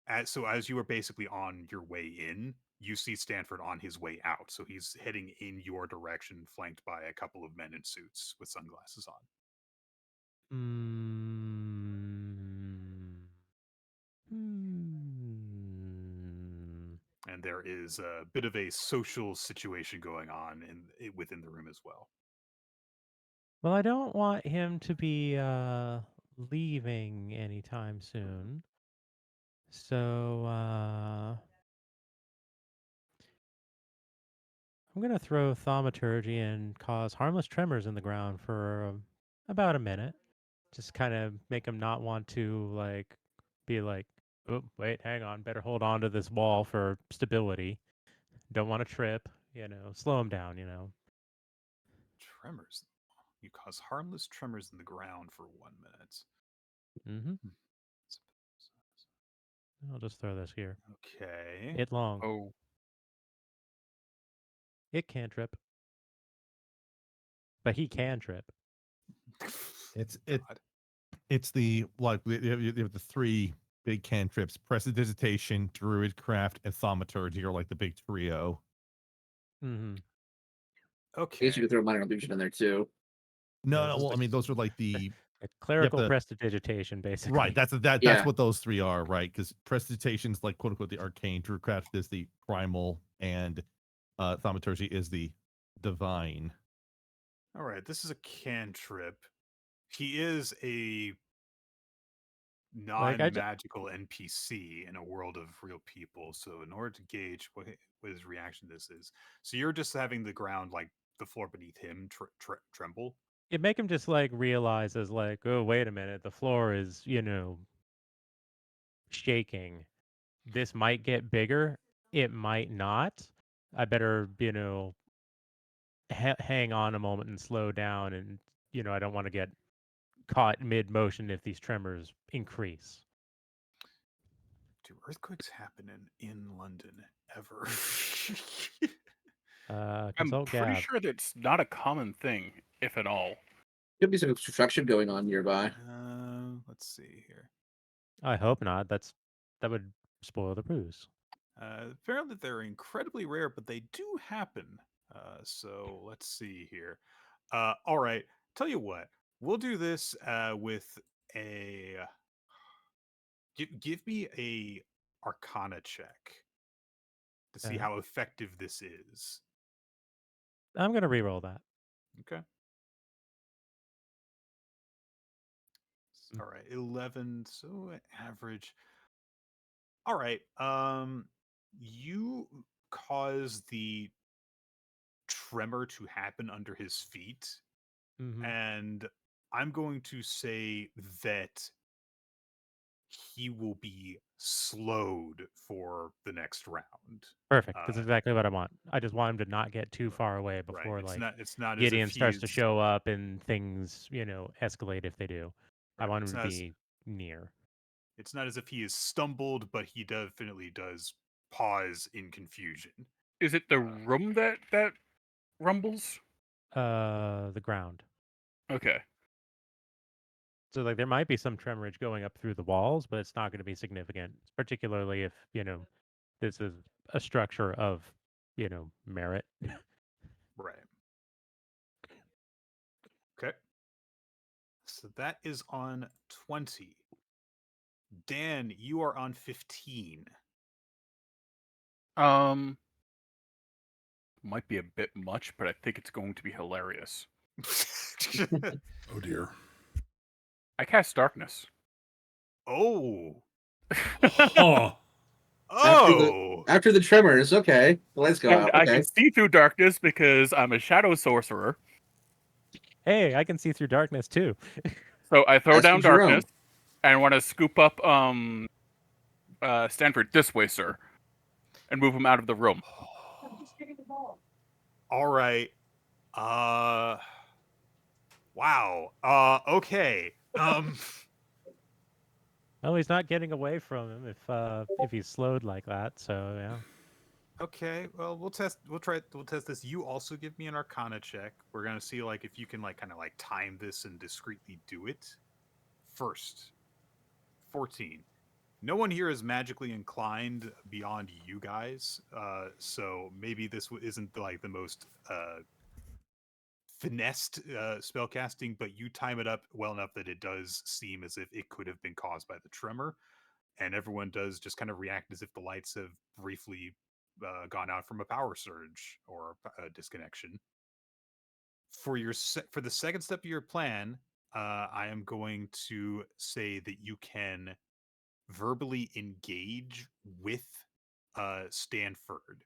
As you were basically on your way in, you see Stanford on his way out. So he's heading in your direction, flanked by a couple of men in suits with sunglasses on. And there is a bit of a social situation going on within the room as well. Well, I don't want him to be leaving anytime soon. So I'm going to throw thaumaturgy and cause harmless tremors in the ground for about a minute. Just kind of make him not want to be like, oh, wait, hang on, better hold on to this wall for stability. Don't want to trip, slow him down, Tremors. You cause harmless tremors in the ground for 1 minute. Mm-hmm. I'll just throw this here. Okay. It long. Oh, It can't trip. But he can trip. It's the like you have the three big cantrips: prestidigitation, druidcraft, and thaumaturgy are like the big trio. Mm-hmm. I Okay. guess you could throw minor illusion in there too. No, well, I mean, those are like the A clerical to- prestidigitation, basically. right. That's Yeah. what those three are, right? Because prestigitation's like quote unquote the arcane, druidcraft is the primal, and thaumaturgy is the divine. All right. This is a cantrip. He is a non-magical NPC in a world of real people. So in order to gauge what his reaction to this is, so you're just having the ground, like the floor beneath him, tremble. It make him just realize as oh, wait a minute, the floor is, shaking. This might get bigger. It might not. I better, hang on a moment and slow down. And, I don't want to get caught mid motion if these tremors increase. Do earthquakes happen in London ever? I'm Consult pretty Gab. sure that's not a common thing, if at all. Could be some construction going on nearby. Let's see here. I hope not. That would spoil the ruse. Apparently, they're incredibly rare, but they do happen. So let's see here. All right. Tell you what, we'll do this with a. Give me a Arcana check to see Okay. how effective this is. I'm gonna re-roll that. Okay. All right, 11. So average. All right. You cause the tremor to happen under his feet, Mm-hmm. and I'm going to say that he will be slowed for the next round. Perfect. That's exactly what I want. I just want him to not get too far away Right. before It's not as Gideon if starts to he's show up and things, escalate if they do. I right, want him it's to not as, be near. it's not as if he is stumbled, but he definitely does pause in confusion. Is it the room that rumbles? The ground. Okay. So like there might be some tremorage going up through the walls, but it's not going to be significant, particularly if, this is a structure of, merit. Right. Okay. So that is on 20. Dan, you are on 15. Might be a bit much, but I think it's going to be hilarious. Oh dear. I cast darkness. Oh. Huh. Oh. After the tremors, okay. The lights go And out. I Okay. can see through darkness because I'm a shadow sorcerer. Hey, I can see through darkness too. So I throw As down can Jerome. darkness and want to scoop up Stanford this way, sir, and move him out of the room. All right. Wow. Okay. Well, he's not getting away from him if he's slowed like that. So yeah. Okay. Well, we'll test this. You also give me an Arcana check. We're gonna see like if you can like kind of like time this and discreetly do it. First, 14. No one here is magically inclined beyond you guys, so maybe this isn't like the most finessed spellcasting, but you time it up well enough that it does seem as if it could have been caused by the tremor, and everyone does just kind of react as if the lights have briefly gone out from a power surge or a disconnection. For for the second step of your plan, I am going to say that you can verbally engage with Stanford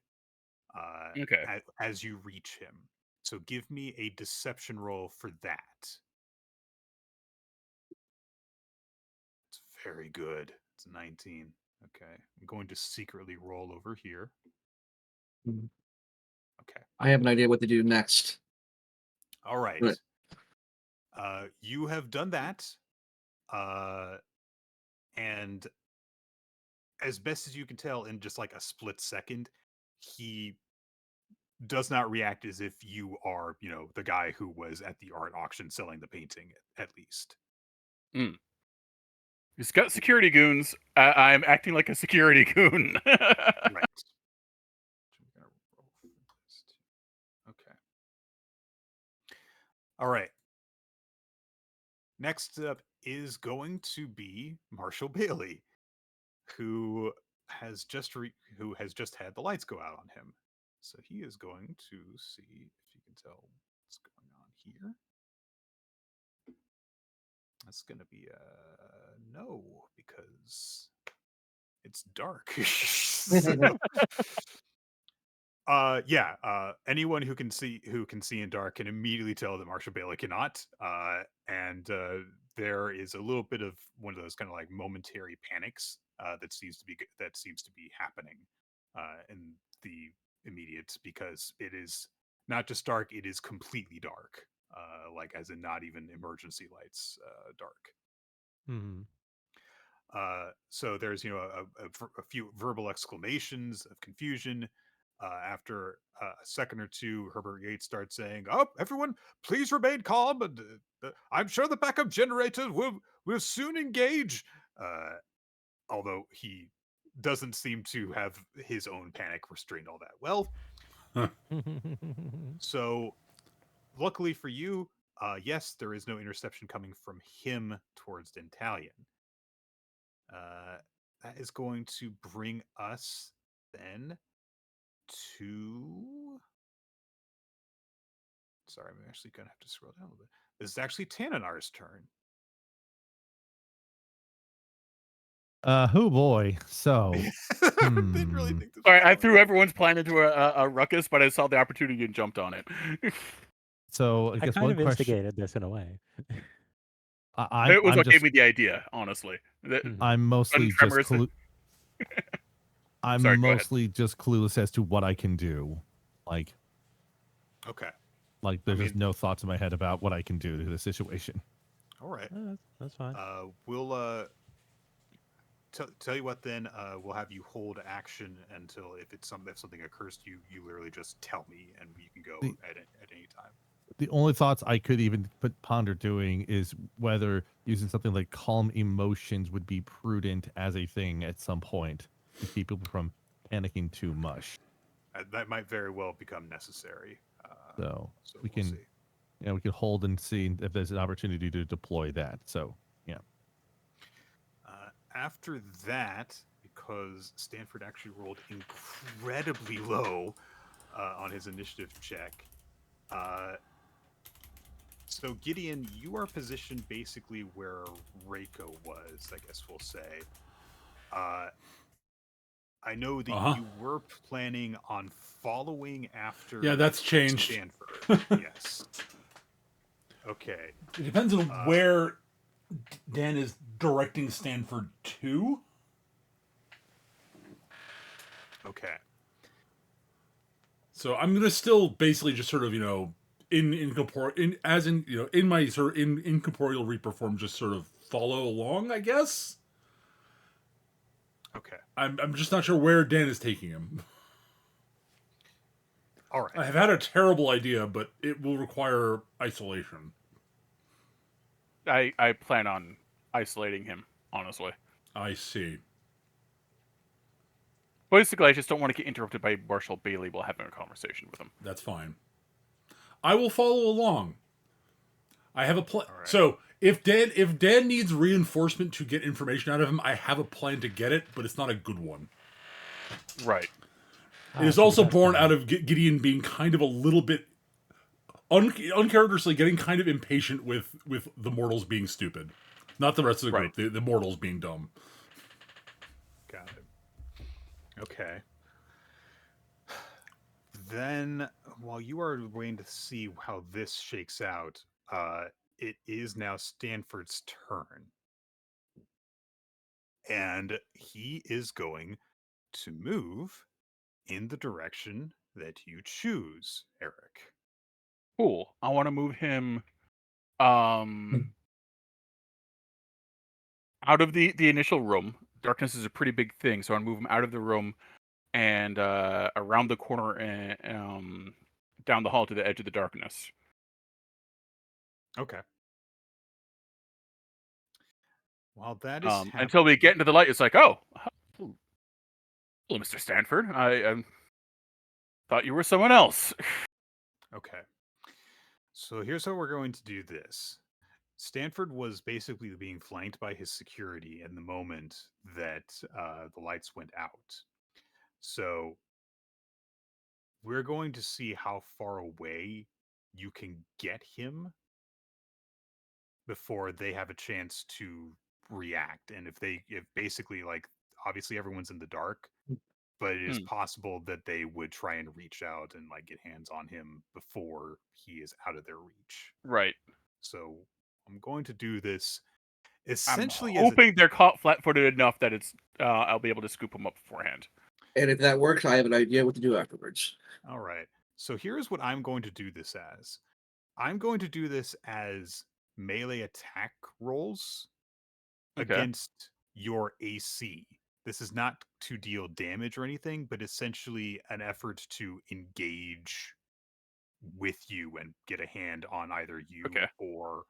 Okay. as you reach him. So give me a deception roll for that. It's very good. It's 19. Okay. I'm going to secretly roll over here. Mhm. Okay. I have an idea what to do next. All right. You have done that. And as best as you can tell, in just like a split second, he does not react as if you are, the guy who was at the art auction selling the painting, at least. He's got security goons. I'm acting like a security goon. Right. Okay. All right. Next up is going to be Marshall Bailey, who has just had the lights go out on him. So he is going to see if you can tell what's going on here. That's going to be a no because it's dark. Anyone who can see in dark can immediately tell that Marshall Bailey cannot. And there is a little bit of one of those kind of like momentary panics that seems to be happening in the immediate, because it is not just dark, it is completely dark. Like as in not even emergency lights dark. Hmm. So there's a few verbal exclamations of confusion. After a second or two, Herbert Yates starts saying, "Oh, everyone, please remain calm, and I'm sure the backup generator will soon engage." Although he doesn't seem to have his own panic restrained all that well. So, luckily for you, yes, there is no interception coming from him towards Dentalion. That is going to bring us then to. Sorry, I'm actually going to have to scroll down a little bit. This is actually Tananar's turn. Oh boy. So Didn't really think this. Sorry, I threw everyone's plan into a ruckus, but I saw the opportunity and jumped on it. I I guess kind one of question. instigated this in a way. It was what gave me the idea, honestly. I'm mostly Tremors. just I'm Sorry, go ahead. mostly just clueless as to what I can do. Like, Okay. there's just mean- no thoughts in my head about what I can do to the situation. All right. That's fine. We'll tell you what. Then we'll have you hold action until if something occurs to you, you literally just tell me, and you can go at any time. The only thoughts I could even ponder doing is whether using something like calm emotions would be prudent as a thing at some point to keep people from panicking too much. That might very well become necessary. So we we'll can, see. we can hold and see if there's an opportunity to deploy that. So yeah. After that, because Stanford actually rolled incredibly low on his initiative check, so Gideon, you are positioned basically where Reiko was, I guess we'll say. I know that you were planning on following after. Yeah, that's changed. Stanford. Yes. Okay. It depends on where Dan is directing Stanford to. Okay. So I'm gonna still basically just sort of, in my sort of in incorporeal reaper form, just sort of follow along, I guess. Okay. I'm just not sure where Dan is taking him. All right. I have had a terrible idea, but it will require isolation. I plan on isolating him, honestly. I see. Basically, I just don't want to get interrupted by Marshal Bailey while having a conversation with him. That's fine. I will follow along. I have a plan. Right. So if Dan needs reinforcement to get information out of him, I have a plan to get it, but it's not a good one. Right. It is also born out of Gideon being kind of a little bit uncharacteristically getting kind of impatient with the mortals being stupid. Not the rest of the group, the mortals being dumb. Got it. Okay. Then, while you are waiting to see how this shakes out, it is now Stanford's turn. And he is going to move in the direction that you choose, Eric. Cool. I want to move him out of the initial room. Darkness is a pretty big thing, so I want to move him out of the room and around the corner and down the hall to the edge of the darkness. Okay. While that is until we get into the light, it's like, oh, hello, Mr. Stanford. I thought you were someone else. Okay. So here's how we're going to do this. Stanford was basically being flanked by his security in the moment that the lights went out. So we're going to see how far away you can get him before they have a chance to react. And if basically, like, obviously everyone's in the dark, but it is possible that they would try and reach out and like get hands on him before he is out of their reach. Right. So I'm going to do this essentially I'm hoping they're caught flat-footed enough that it's I'll be able to scoop them up beforehand. And if that works, I have an idea what to do afterwards. All right. So here's what I'm going to do this as. I'm going to do this as melee attack rolls against your AC. This is not to deal damage or anything, but essentially an effort to engage with you and get a hand on either you or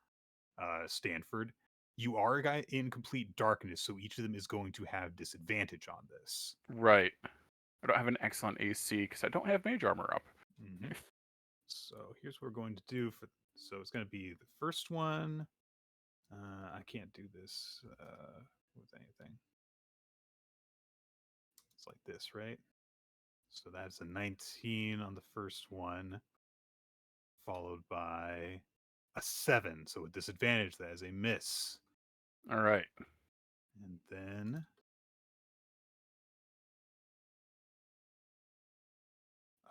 Stanford. You are a guy in complete darkness, so each of them is going to have disadvantage on this. Right. I don't have an excellent AC because I don't have mage armor up. Mm-hmm. So here's what we're going to do. So it's going to be the first one. I can't do this with anything. It's like this, right? So that's a 19 on the first one, followed by a 7. So with disadvantage, that is a miss. All right. And then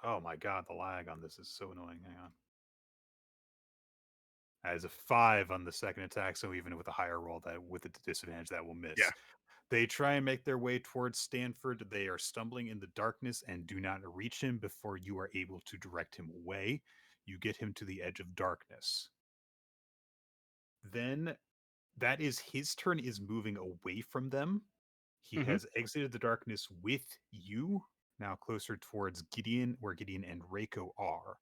oh my god, the lag on this is so annoying. Hang on. That is a 5 on the second attack, so even with a higher roll, that with the disadvantage, that will miss. Yeah. They try and make their way towards Stanford. They are stumbling in the darkness and do not reach him before you are able to direct him away. You get him to the edge of darkness. Then that is his turn is moving away from them. He Mhm. has exited the darkness with you, now closer towards Gideon, where Gideon and Reiko are.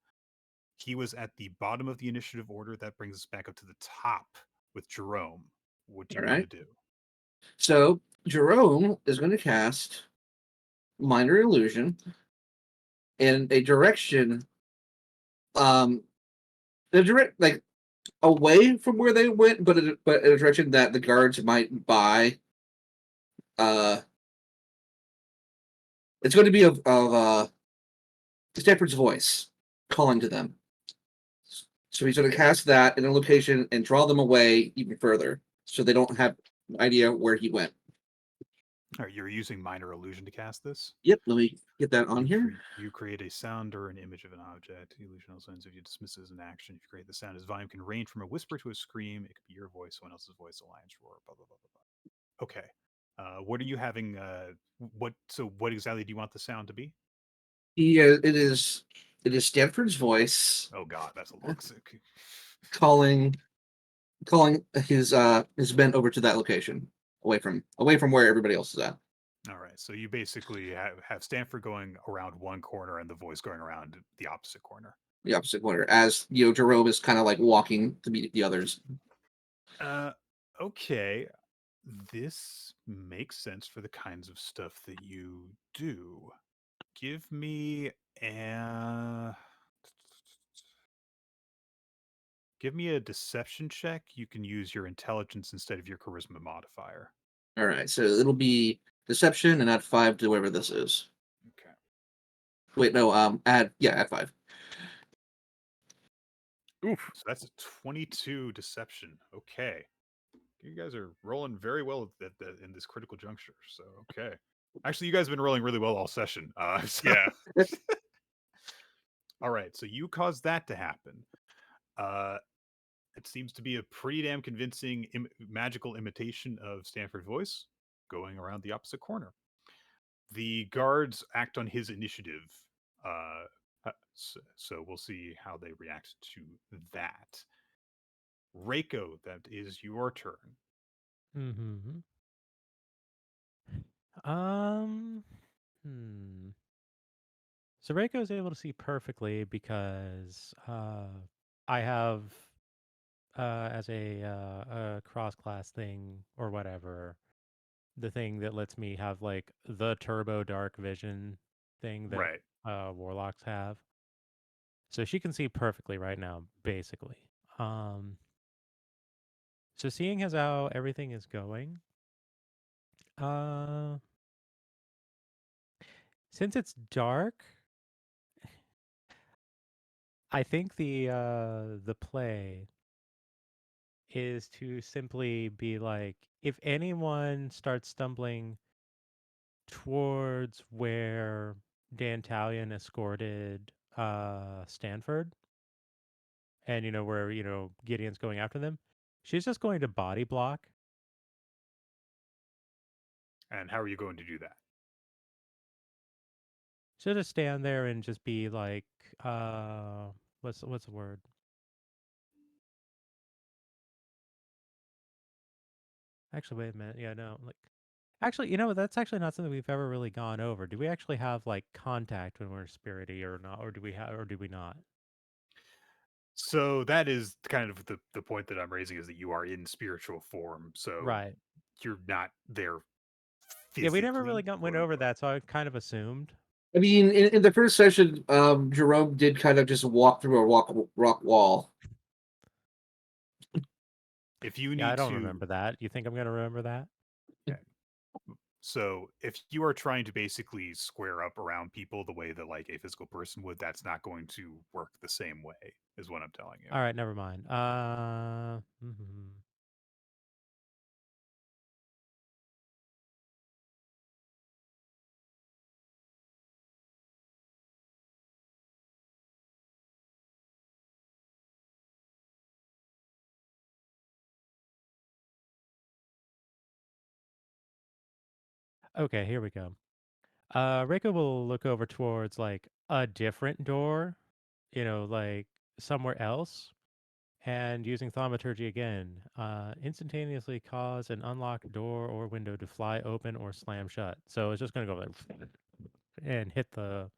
He was at the bottom of the initiative order. That brings us back up to the top with Jerome. What do you All want right. to do? So Jerome is going to cast minor illusion in a direction, the direct like away from where they went, but in a direction that the guards might buy. It's going to be of Stanford's voice calling to them. So he's going to cast that in a location and draw them away even further, so they don't have an idea where he went. All right, you're using minor illusion to cast this. Yep, let me get that on here. You create a sound or an image of an object. The illusion also ends if you dismiss it as an action. If you create the sound, its volume can range from a whisper to a scream. It could be your voice, someone else's voice, a lion's roar, blah blah blah blah blah. Okay. What are you having? What exactly do you want the sound to be? It is Stanford's voice Oh God, that's a long sick. calling his men over to that location, away from where everybody else is at. All right, so you basically have Stanford going around one corner and the voice going around the opposite corner. The opposite corner, as Jerome is kind of like walking to meet the others. Okay. This makes sense for the kinds of stuff that you do. Give me a deception check. You can use your intelligence instead of your charisma modifier. All right, so it'll be deception and add 5 to whatever this is. Okay. Wait, no, add 5. Oof. So that's a 22 deception. Okay. You guys are rolling very well in this critical juncture. So, okay. Actually, you guys have been rolling really well all session. Yeah. All right. So you caused that to happen. It seems to be a pretty damn convincing magical imitation of Stanford voice going around the opposite corner. The guards act on his initiative. So we'll see how they react to that. Reiko, that is your turn. Mm-hmm. Um. Hmm. So Reiko is able to see perfectly because I have as a cross class thing or whatever, the thing that lets me have like the turbo dark vision thing that Right. warlocks have. So she can see perfectly right now, basically. Um, so seeing as how everything is going, uh, since it's dark, I think the play is to simply be like, if anyone starts stumbling towards where Dantalion escorted Stanford, and where Gideon's going after them, she's just going to body block. And how are you going to do that? She'll just stand there and just be like, what's the word? Actually, wait a minute. Yeah, no, like, actually, that's actually not something we've ever really gone over. Do we actually have like contact when we're spirity or not, or do we have, or do we not? So that is kind of the point that I'm raising is that you are in spiritual form. So Right. you're not there Yeah, we physically, never really went quote over unquote. that, so I kind of assumed. I mean, in the first session, Jerome did kind of just walk through a rock wall. If you Yeah, I need don't to, remember that. You think I'm gonna remember that? okay. So if you are trying to basically square up around people the way that like a physical person would, that's not going to work the same way, is what I'm telling you. All right, never mind. Mhm. Okay, here we go. Reiko will look over towards like a different door, like somewhere else, and using thaumaturgy again, instantaneously cause an unlocked door or window to fly open or slam shut. So it's just gonna go like and hit the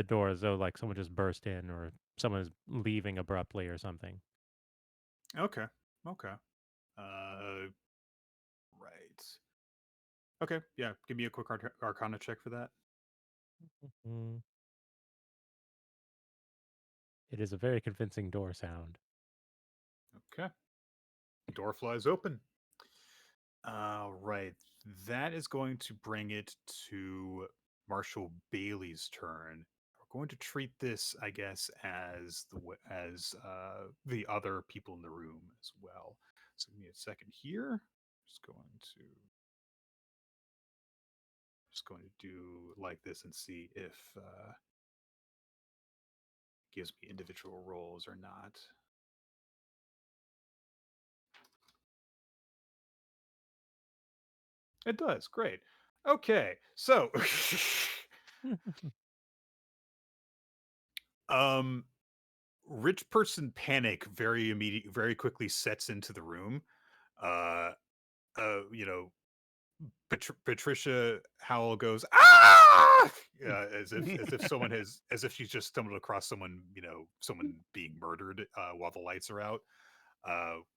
door as though like someone just burst in or someone is leaving abruptly or something. Okay. Okay. Uh, right. Okay. Yeah. Give me a quick Arcana check for that. Mm. It is a very convincing door sound. Okay. Door flies open. Right. That is going to bring it to Marshall Bailey's turn. We're going to treat this, I guess, as the other people in the room as well. So give me a second here. Just going to do like this and see if gives me individual rolls or not. It does. Great. Okay. So rich person panic very quickly sets into the room. Uh you know, Patricia Howell goes ah, as if she's just stumbled across someone, someone being murdered while the lights are out.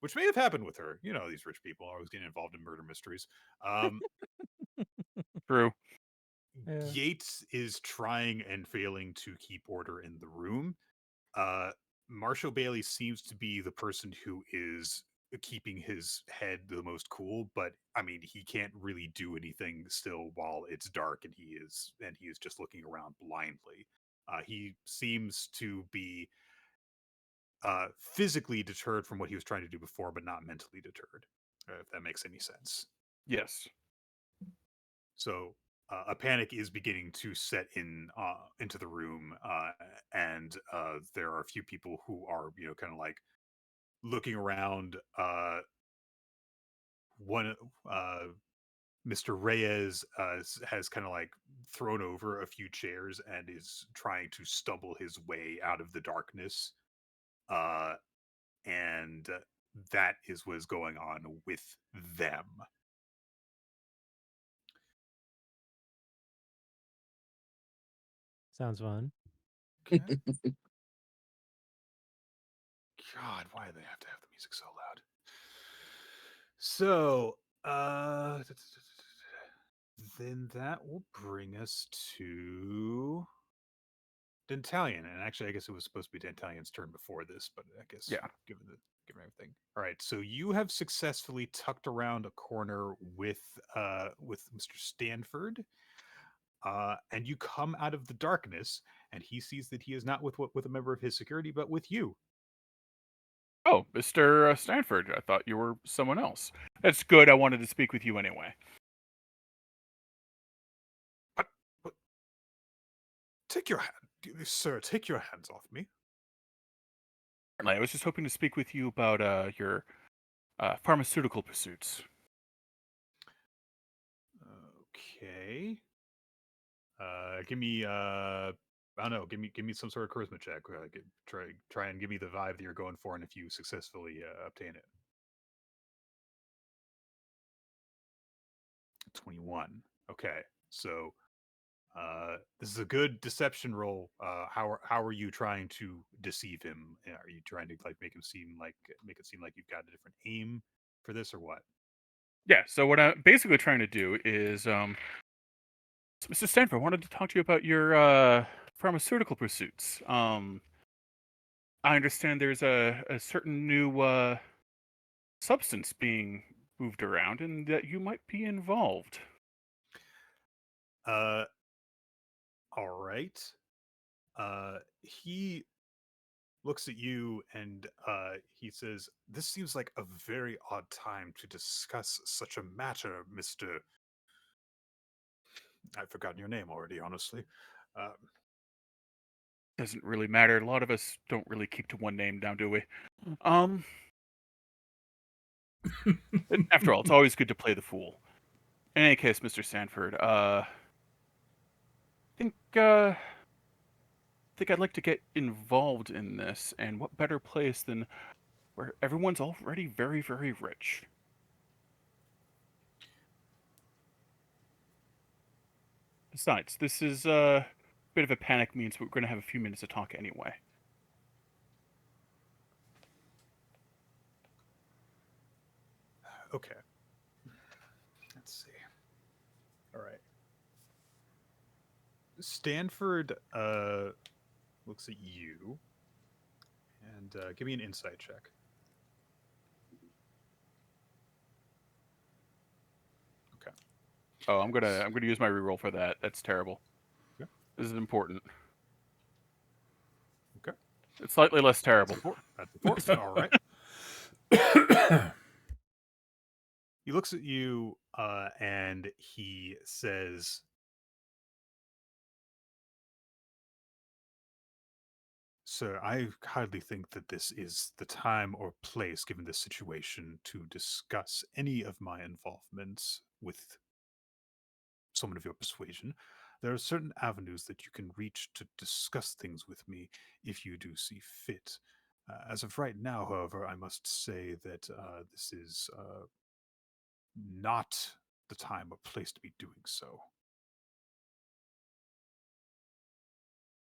Which may have happened with her. These rich people are always getting involved in murder mysteries. True. Yeah. Yates is trying and failing to keep order in the room. Marshall Bailey seems to be the person who is keeping his head the most cool, but I mean, he can't really do anything still while it's dark, and he is just looking around blindly. He seems to be physically deterred from what he was trying to do before, but not mentally deterred. If that makes any sense. Yes. So a panic is beginning to set into the room, and there are a few people who are, kind of like looking around. One, Mr. Reyes has kind of like thrown over a few chairs and is trying to stumble his way out of the darkness. And that is what is going on with them. Sounds fun. Okay. God, why do they have to have the music so loud? So, then that will bring us to Dentalion. And actually, I guess it was supposed to be Dentalion's turn before this, but I guess Yeah. given everything. All right, so you have successfully tucked around a corner with Mr. Stanford. And you come out of the darkness, and he sees that he is not with a member of his security, but with you. Oh, Mr. Stanford, I thought you were someone else. That's good. I wanted to speak with you anyway. What? Take your hand, sir. Take your hands off me. I was just hoping to speak with you about your pharmaceutical pursuits. Okay. Give me I don't know. Give me some sort of charisma check. Try and give me the vibe that you're going for, and if you successfully obtain it. 21. Okay, so this is a good deception roll. How are you trying to deceive him? Are you trying to like make it seem like you've got a different aim for this, or what? Yeah, so what I'm basically trying to do is, Mr. Stanford, I wanted to talk to you about your pharmaceutical pursuits. I understand there's a certain new substance being moved around and that you might be involved. Uh, all right. He looks at you and he says, "This seems like a very odd time to discuss such a matter, Mister." I've forgotten your name already, honestly. Doesn't really matter. A lot of us don't really keep to one name now, do we? Um, After all, it's always good to play the fool. In any case, Mr. Sanford, think I'd like to get involved in this, and what better place than where everyone's already very, very rich. Besides, this is a bit of a panic means we're going to have a few minutes to talk anyway. Okay. Let's see. All right. Stanford looks at you and give me an insight check. Okay. Oh, I'm gonna use my reroll for that. That's terrible. Okay. This is important. Okay. It's slightly less terrible. That's important. All right. He looks at you and he says, "Sir, I hardly think that this is the time or place, given this situation, to discuss any of my involvements with someone of your persuasion. There are certain avenues that you can reach to discuss things with me if you do see fit. As of right now, however, I must say that this is not the time or place to be doing so."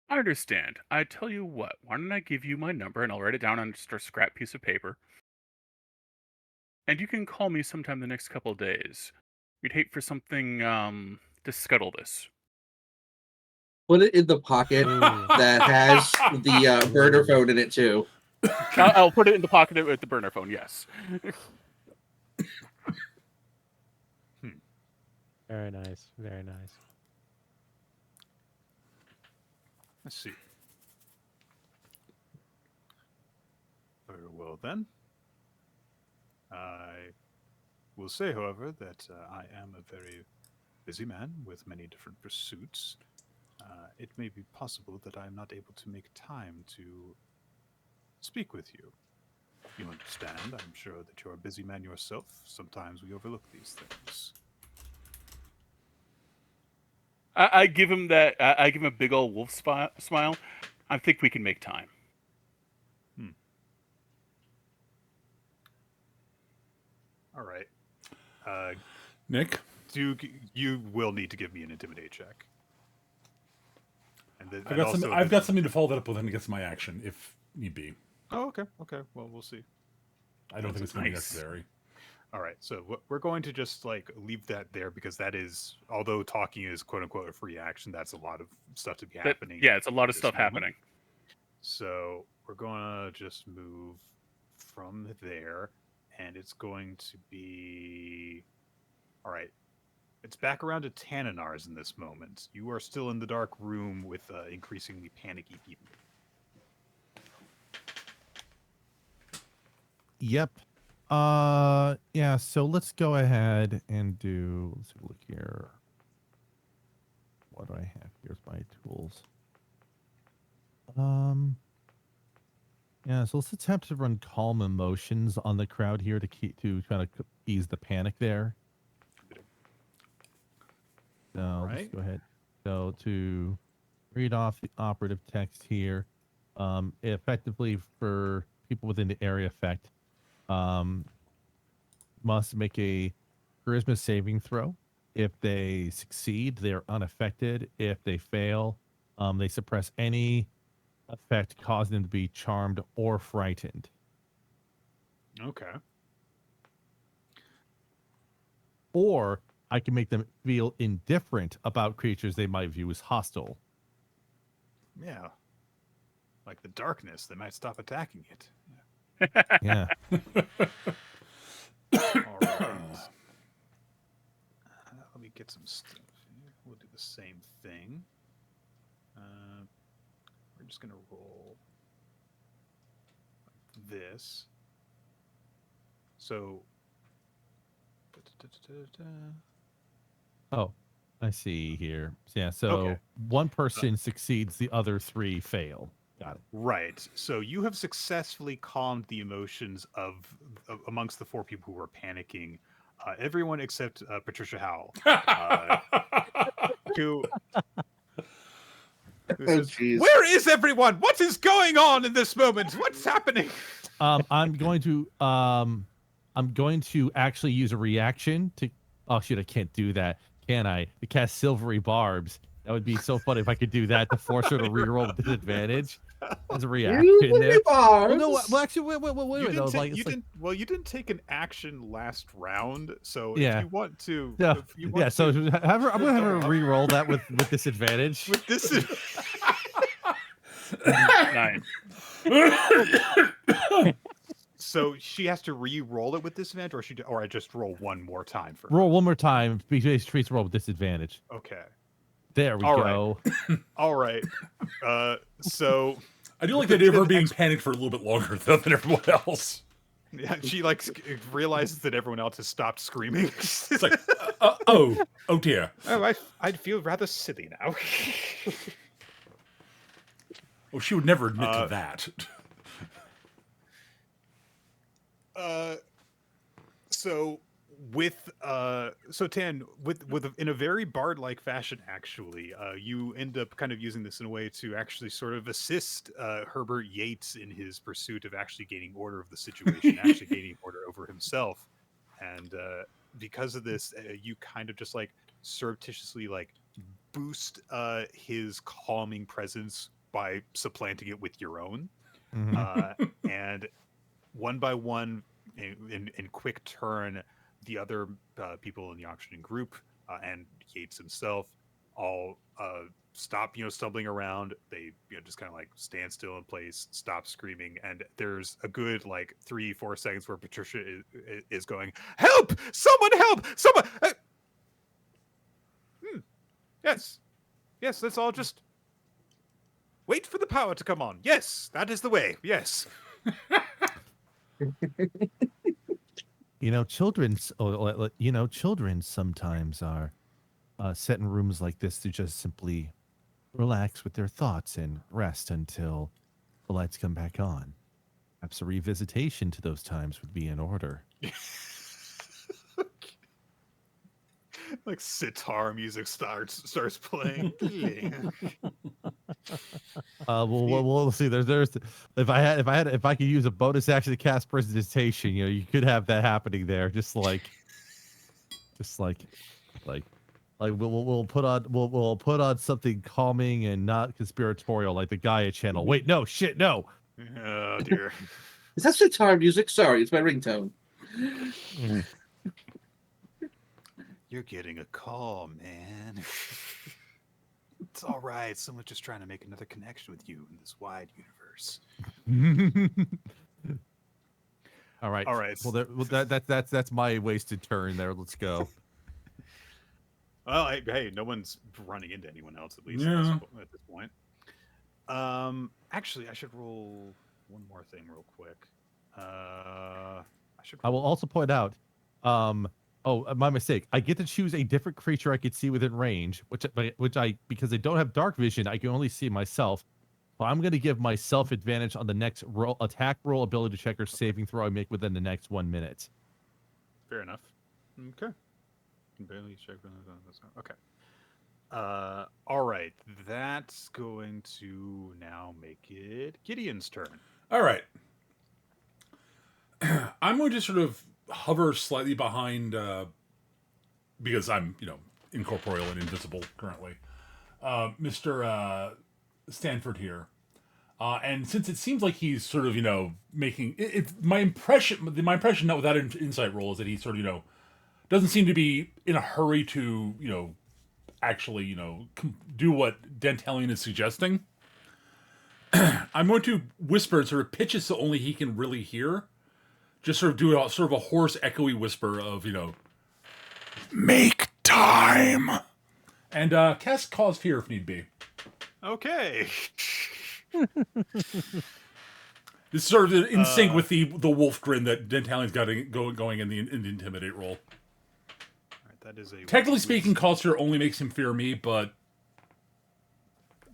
I understand. I tell you what, why don't I give you my number and I'll write it down on just a scrap piece of paper. And you can call me sometime the next couple of days. We'd hate for something to scuttle this. Put it in the pocket Ooh. that has the burner phone in it too. I'll put it in the pocket with the burner phone, yes. Very nice. Very nice. Let's see. Very well, then. I will say, however, that I am a very busy man with many different pursuits. It may be possible that I am not able to make time to speak with you. You understand, I'm sure that you're a busy man yourself. Sometimes we overlook these things. I give him that. I give him a big old wolf smile. I think we can make time. All right. Nick? You will need to give me an intimidate check. And then, I've got something to follow that up with and against my action, if need be. Oh, okay. Okay. Well, we'll see. I don't think it's going to be Nice. necessary. All right. So we're going to just leave that there because that is, although talking is quote unquote a free action, that's a lot of stuff to be happening. Yeah, it's a lot of at stuff this moment. happening. So we're going to just move from there, and it's going to be all right. It's back around to Tannenars in this moment. You are still in the dark room with increasingly panicky people. Yep. Yeah, so let's go ahead and do, let's look here. What do I have? Here's my tools. Yeah, so let's attempt to run calm emotions on the crowd here to kind of ease the panic there. So let's Right. go ahead. So to read off the operative text here, effectively for people within the area effect, must make a charisma saving throw. If they succeed, they're unaffected. If they fail, they suppress any effect causing them to be charmed or frightened. Okay. Or I can make them feel indifferent about creatures they might view as hostile. Yeah. Like the darkness, they might stop attacking it. Yeah. All right. Let me get some stuff here. We'll do the same thing. We're just going to roll this. So. Oh, I see here. Yeah, so Okay. one person succeeds, the other three fail. Got it. Right. So you have successfully calmed the emotions of amongst the four people who were panicking. everyone except Patricia Howell, who Oh, says, jeez. "Where is everyone? What is going on in this moment? What's happening?" I'm going to actually use a reaction to. Oh shit! I can't do that, can I? To cast Silvery Barbs. That would be so funny if I could do that to force her to reroll with disadvantage. As a reaction there. Well, no, well, actually, wait. Though, like, you didn't take an action last round, so Yeah. if you want to, Yeah, if you want so to, I'm gonna have her re-roll that with disadvantage. with this, Nice. so she has to re-roll it with disadvantage, or I just roll one more time for her? Roll one more time. Treats roll with disadvantage. Okay. There we All right. go. All right. So I do like the idea of her being panicked for a little bit longer though than everyone else. yeah, she like realizes that everyone else has stopped screaming. It's like, oh dear. Oh, I'd feel rather silly now. Oh, she would never admit to that. So Tan, with in a very bard-like fashion, actually, you end up kind of using this in a way to actually sort of assist Herbert Yates in his pursuit of actually gaining order of the situation, actually gaining order over himself, and because of this, you kind of just like surreptitiously like boost his calming presence by supplanting it with your own, and one by one, in quick turn, the other people in the auctioning group and Yates himself all stop, stumbling around. They just kind of like stand still in place, stop screaming, and there's a good like 3-4 seconds where Patricia is going, "Help! Someone help! Someone!" Yes, let's all just wait for the power to come on. Yes, that is the way. Yes. Children sometimes are set in rooms like this to just simply relax with their thoughts and rest until the lights come back on. Perhaps a revisitation to those times would be in order. Like sitar music starts playing. We'll see. There's if I could use a bonus action to cast presentation, you could have that happening there. Just like we'll put on something calming and not conspiratorial, like the Gaia channel. Wait, no, shit, no. Oh dear. Is that sitar music? Sorry, it's my ringtone. You're getting a call, man. It's all right. Someone's just trying to make another connection with you in this wide universe. All right. All right. Well, that's my wasted turn there. Let's go. Well, hey, no one's running into anyone else, at least Yeah. at this point. Actually, I should roll one more thing real quick. I will also point out, my mistake. I get to choose a different creature I could see within range, because I don't have dark vision, I can only see myself. But I'm going to give myself advantage on the next attack roll, ability check, or saving throw I make within the next 1 minute. Fair enough. Okay. Barely check. Okay. All right. That's going to now make it Gideon's turn. All right. I'm going to sort of hover slightly behind, because I'm, incorporeal and invisible currently, Mr. Stanford here. And since it seems like he's sort of, making my impression, not without an insight roll, is that he sort of, doesn't seem to be in a hurry to, actually, do what Dentalian is suggesting. I'm going to whisper and sort of pitch it so only he can really hear. Just sort of do a sort of a hoarse, echoey whisper of, make time. And cast Cause Fear if need be. Okay. This is sort of in sync with the wolf grin that Dentalian's got going in the Intimidate roll. All right, that is a Technically speaking, Cause Fear only makes him fear me, but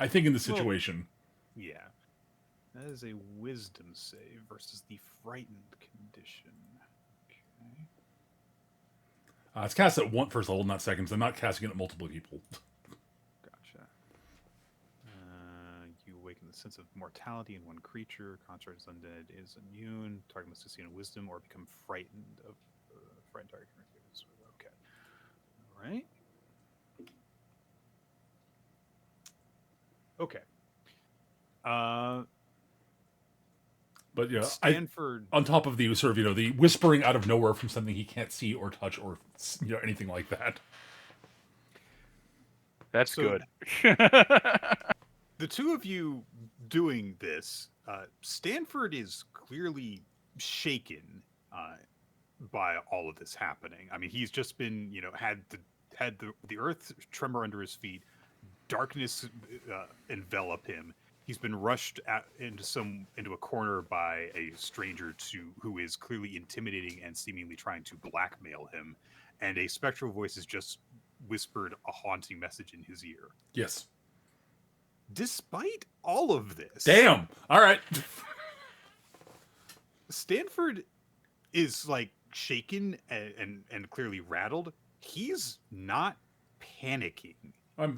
I think in the situation. Yeah. That is a wisdom save versus the frightened condition. It's cast at one first level, not seconds. I'm not casting it at multiple people. Gotcha. You awaken the sense of mortality in one creature. Construct is undead is immune. Target must succeed in wisdom or become frightened of frightened target. Okay. All right. Okay. But yeah, Stanford. on top of the sort of the whispering out of nowhere from something he can't see or touch or anything like that. That's So- good. The two of you doing this, Stanford is clearly shaken by all of this happening. I mean, he's just been, had the earth tremor under his feet, darkness envelop him. He's been rushed into a corner by a stranger who is clearly intimidating and seemingly trying to blackmail him, and a spectral voice has just whispered a haunting message in his ear. Yes. Despite all of this, Damn. All right. Stanford is like shaken and clearly rattled. He's not panicking.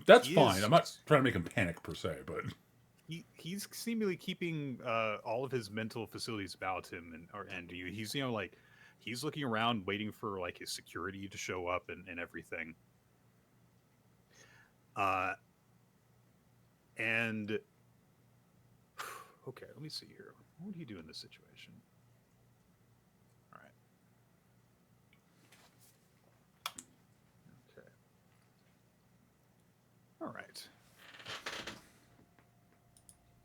That's He fine. is- I'm not trying to make him panic per se, but He's seemingly keeping all of his mental facilities about him, and he's he's looking around, waiting for like his security to show up and everything. And okay, let me see here. What would he do in this situation? All right. Okay. All right.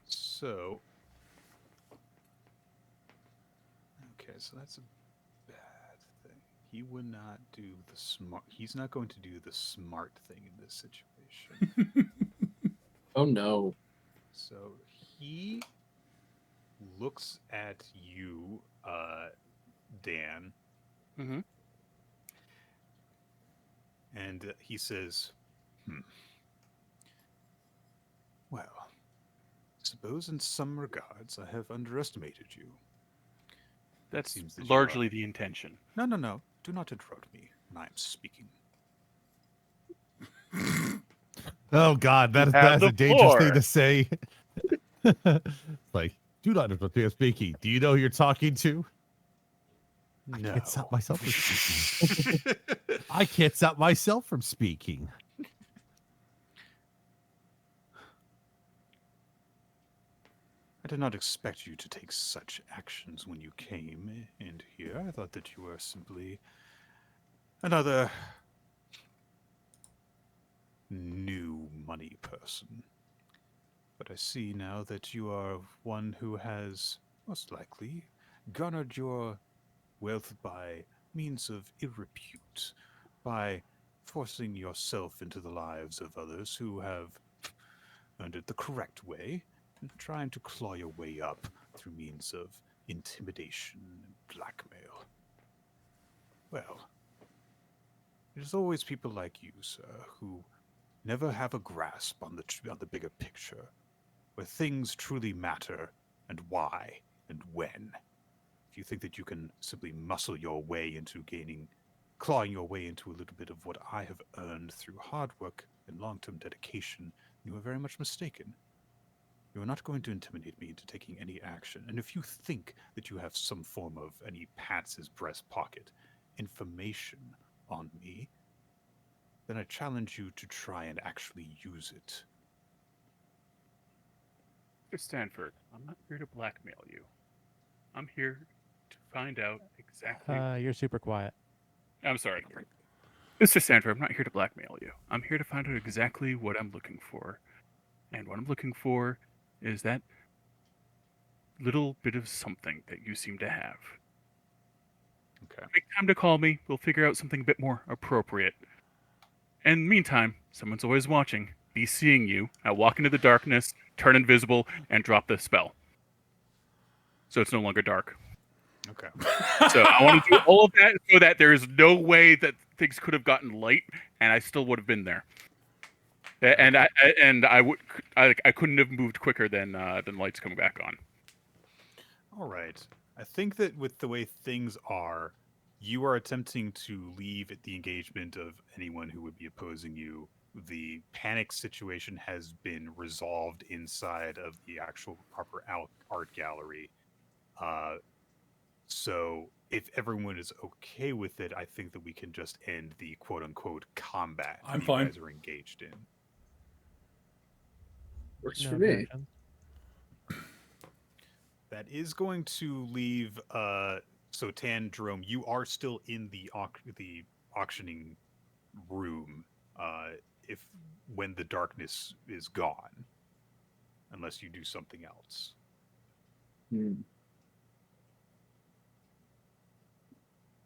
So, okay, so that's a bad thing. He would not do the smart. He's not going to do the smart thing in this situation. Oh no. So he looks at you, Dan, Mm-hmm. and he says, well, suppose in some regards I have underestimated you. That's Seems that you largely the intention. No. Do not interrupt me when I am speaking. Oh God, have that's the a dangerous thing floor. to say. Like, do not interrupt me speaking. Do you know who you're talking to? I No. can't stop myself from speaking. I can't stop myself from speaking. I did not expect you to take such actions when you came in here. I thought that you were simply another new money person. But I see now that you are one who has, most likely, garnered your wealth by means of ill repute, by forcing yourself into the lives of others who have earned it the correct way, and trying to claw your way up through means of intimidation and blackmail. Well, it is always people like you, sir, who never have a grasp on the bigger picture, where things truly matter, and why, and when. If you think that you can simply muscle your way into clawing your way into a little bit of what I have earned through hard work and long-term dedication, you are very much mistaken. You are not going to intimidate me into taking any action, and if you think that you have some form of, and he pats his breast pocket, information on me, then I challenge you to try and actually use it. Mr. Stanford, I'm not here to blackmail you. I'm here to find out exactly. You're super quiet. I'm sorry. Mr. Stanford, I'm not here to blackmail you. I'm here to find out exactly what I'm looking for. And what I'm looking for is that little bit of something that you seem to have. Okay. Make time to call me. We'll figure out something a bit more appropriate. And in the meantime, someone's always watching. Be seeing you. I'll walk into the darkness, turn invisible, and drop the spell. So it's no longer dark. Okay. So I want to do all of that so that there is no way that things could have gotten light, and I still would have been there. And I couldn't have moved quicker than lights coming back on. All right. I think that with the way things are, You are attempting to leave the engagement of anyone who would be opposing you. The panic situation has been resolved inside of the actual proper art gallery. So if everyone is okay with it, I think that we can just end the quote-unquote combat I'm that fine. you guys are engaged in. Works No for me. objection. That is going to leave. So Tan, Jerome, you are still in the auctioning room. If when the darkness is gone, unless you do something else. Hmm.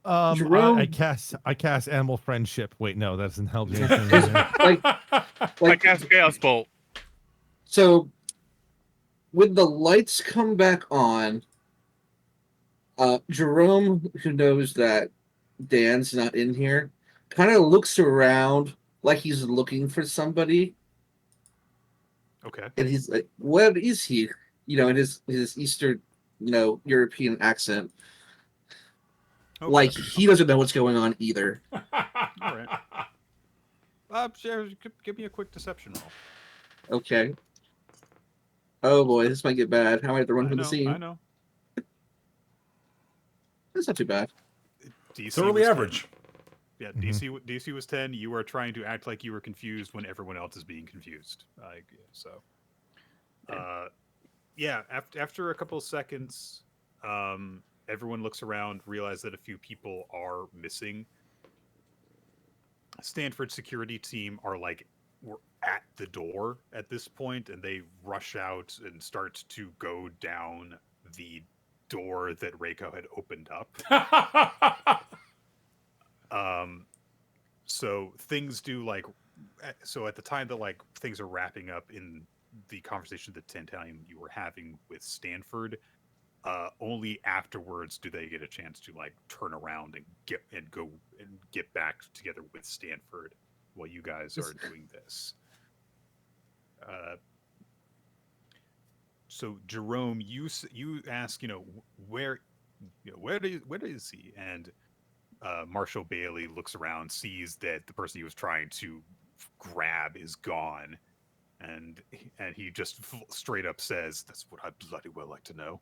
I Jerome- cast animal friendship. Wait, no, that doesn't help you. Like- I Like, cast Chaos Bolt. so when the lights come back on, Jerome, who knows that Dan's not in here, kind of looks around like he's looking for somebody, Okay. and he's like, "What is he?" In his Eastern, European accent. Okay. Like he doesn't know what's going on either. All right. Give me a quick deception roll. Okay. Oh boy, this might get bad. How am I have to run from the scene? I know. That's not too bad. DC It's early was 10. average. Yeah, Mhm. DC was 10. You are trying to act like you were confused when everyone else is being confused. Yeah. After a couple of seconds, everyone looks around, realize that a few people are missing. Stanford security team we're at the door at this point, and they rush out and start to go down the door that Reiko had opened up. So things do so at the time that things are wrapping up in the conversation that Tantalium you were having with Stanford, only afterwards do they get a chance to turn around and get back together with Stanford while you guys are doing this. So Jerome, you ask, where is he? And Marshall Bailey looks around, sees that the person he was trying to grab is gone, and he just straight up says, "That's what I'd bloody well like to know."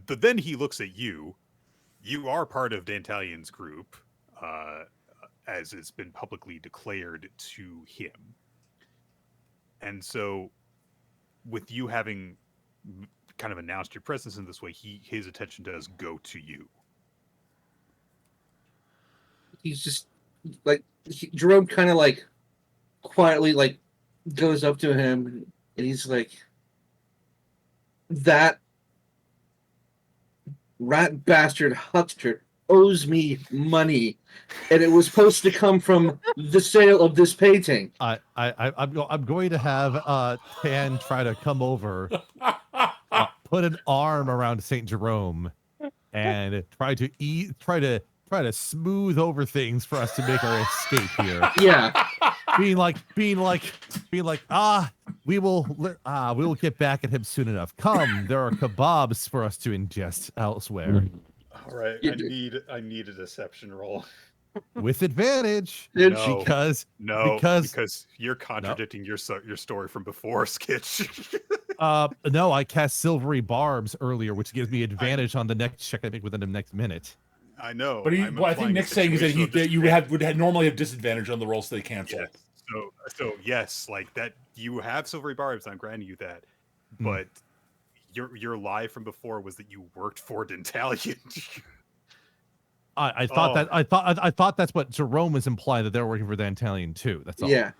But then he looks at you. You are part of Dantalion's group, as it's been publicly declared to him. And so, with you having kind of announced your presence in this way, his attention does go to you. He's just Jerome kind of quietly goes up to him, and he's like, "That rat bastard huckster owes me money, and it was supposed to come from the sale of this painting." I'm going to have Tan try to come over, put an arm around Saint Jerome, and try to smooth over things for us to make our escape here. Yeah. being like, we will get back at him soon enough. Come, there are kebabs for us to ingest elsewhere. All right, I need a deception roll With advantage. No. because you're contradicting your story from before, Skitch. no, I cast silvery barbs earlier, which gives me advantage on the next check I make within the next minute. I know. But I think Nick's saying is that you would normally have disadvantage on the rolls they cancel. Yes. So yes, that you have silvery barbs. I'm granting you that, but your lie from before was that you worked for Dentalion. I thought that's what Jerome was implying, that they're working for Dantalion too. That's all. Yeah.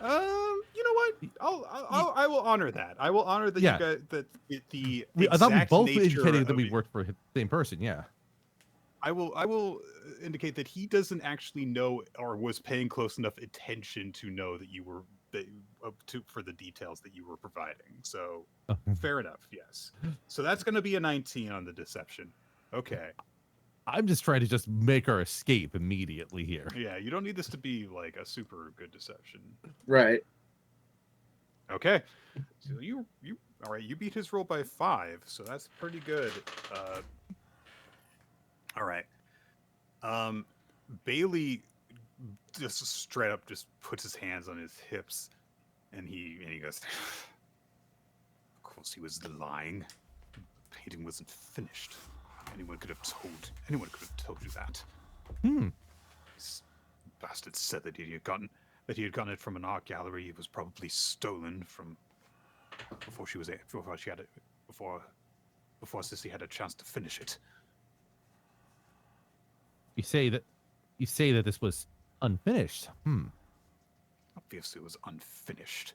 You know what? I will honor that. I will honor that. Yeah. You guys, that the I thought we exact both nature indicated that of we it- worked for the same person. Yeah. I will indicate that he doesn't actually know or was paying close enough attention to know that you were for the details that you were providing. So fair enough. Yes. So that's going to be a 19 on the deception. Okay. I'm just trying to just make our escape immediately here. Yeah, you don't need this to be a super good deception. Right. Okay. So you all right, you beat his roll by 5, so that's pretty good. All right. Bailey just straight up just puts his hands on his hips, and he goes, "Of course, he was lying. The painting wasn't finished. Anyone could have told you that. This bastard said that he had gotten it from an art gallery. It was probably stolen from before Sissy had a chance to finish it. You say that this was unfinished. Obviously, it was unfinished.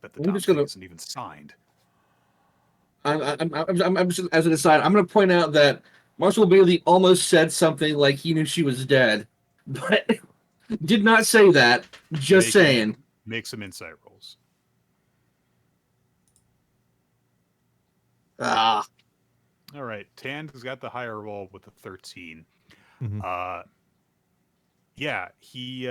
That the I'm damn just thing gonna- isn't even signed. I'm just, as an aside, I'm going to point out that Marshall Bailey almost said something like he knew she was dead, but did not say that. Just saying. Make some insight rolls. Ah, All right, Tand has got the higher roll with a 13. Mhm. Yeah, he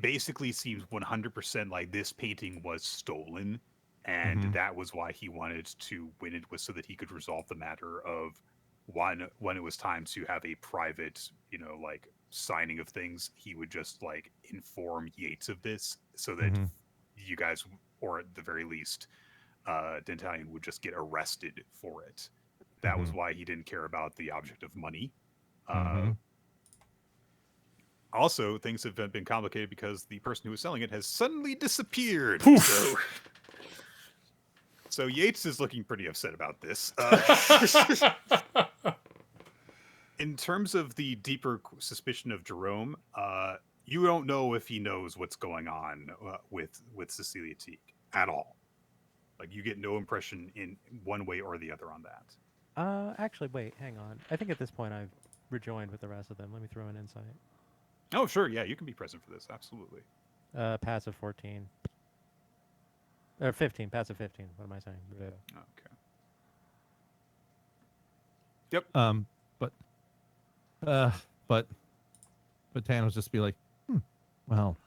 basically seems 100% like this painting was stolen, and Mhm. that was why he wanted to win it, was so that he could resolve the matter of when it was time to have a private, like signing of things. He would just like inform Yates of this, so that Mhm. you guys, or at the very least, Dentalian would just get arrested for it. That was Mhm. why he didn't care about the object of money. Mhm. Also, things have been complicated because the person who was selling it has suddenly disappeared. Poof. So Yates is looking pretty upset about this. In terms of the deeper suspicion of Jerome, you don't know if he knows what's going on with Cecilia Teague at all. Like, you get no impression in one way or the other on that. Actually, wait, hang on. I think at this point I've rejoined with the rest of them. Let me throw an insight. Oh, sure, yeah, you can be present for this, absolutely. Passive 14. Or 15, passive 15. What am I saying? Yeah. Okay. Yep. But Thanos just be like, well,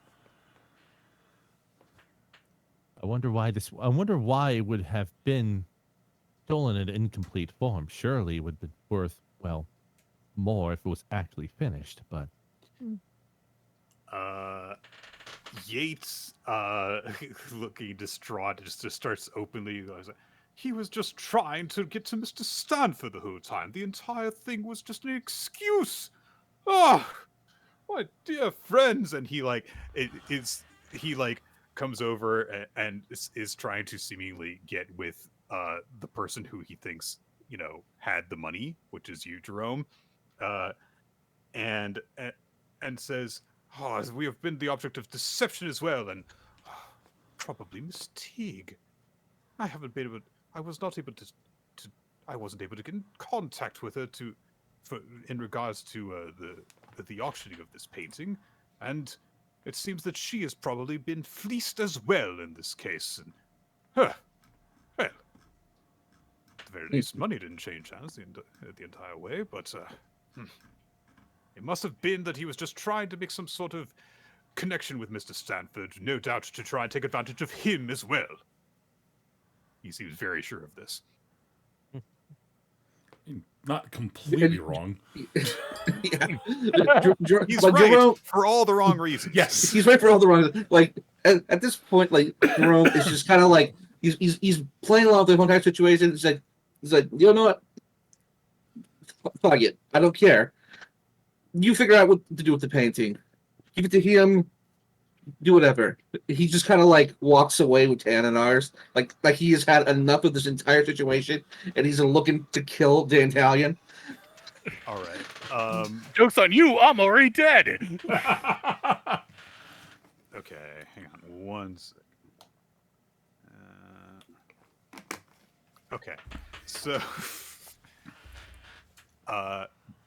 I wonder why it would have been stolen in incomplete form. Surely it would be worth, well, more if it was actually finished, but Yates, looking distraught, just starts openly. He was just trying to get to Mr. Stanford the whole time. The entire thing was just an excuse. Oh, my dear friends. And he comes over and is trying to seemingly get with the person who he thinks had the money, which is you, Jerome, and says, "Oh, we have been the object of deception as well, and probably Miss Teague. I haven't been able. I was not able to. I wasn't able to get in contact with her in regards to the auctioning of this painting, and it seems that she has probably been fleeced as well in this case. And, well, at the very least, money didn't change hands the entire way, but it must have been that he was just trying to make some sort of connection with Mr. Stanford, no doubt to try and take advantage of him as well. He seems very sure of this." Not completely wrong. yeah. He's But right Jerome, for all the wrong reasons. Yes. he's right for all the wrong. Like at this point, like Jerome is just kind of like he's playing along with the entire situation. He's like, you know what? Fuck it. I don't care. You figure out what to do with the painting. Give it to him. Do whatever. He just kind of like walks away with Tananars, like he has had enough of this entire situation, and he's looking to kill the Italian. All right. Joke's on you, I'm already dead. Okay, hang on one second. Okay, so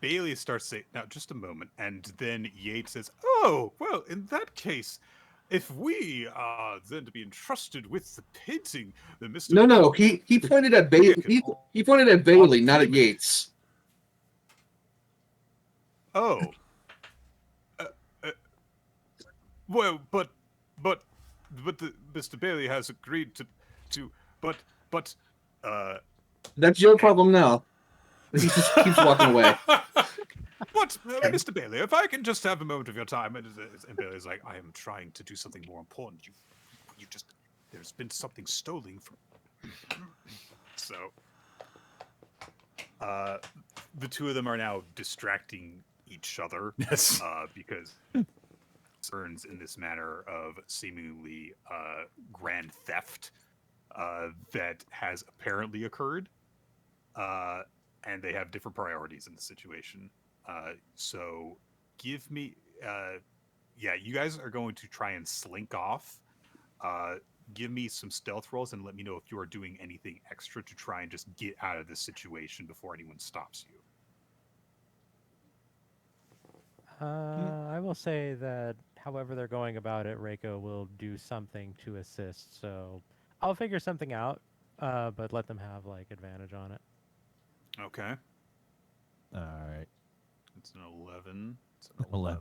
Bailey starts saying, "Now, just a moment," and then Yates says, "Oh, well, in that case, if we are then to be entrusted with the painting, then Mr. No, he pointed at Bailey. He pointed at Bailey, not at Yates. Oh. Well, but Mr. Bailey has agreed to, but That's your problem now. He just keeps walking away. What, Mr. Bailey? If I can just have a moment of your time, and Bailey's like, I am trying to do something more important. You just, there's been something stolen from. So, the two of them are now distracting each other. Yes. Because concerns in this manner of seemingly grand theft that has apparently occurred, and they have different priorities in the situation. So give me, you guys are going to try and slink off. Give me some stealth rolls and let me know if you are doing anything extra to try and just get out of this situation before anyone stops you. I will say that however they're going about it, Reiko will do something to assist. So I'll figure something out, but let them have like advantage on it. Okay. All right. It's an 11. It's an 11.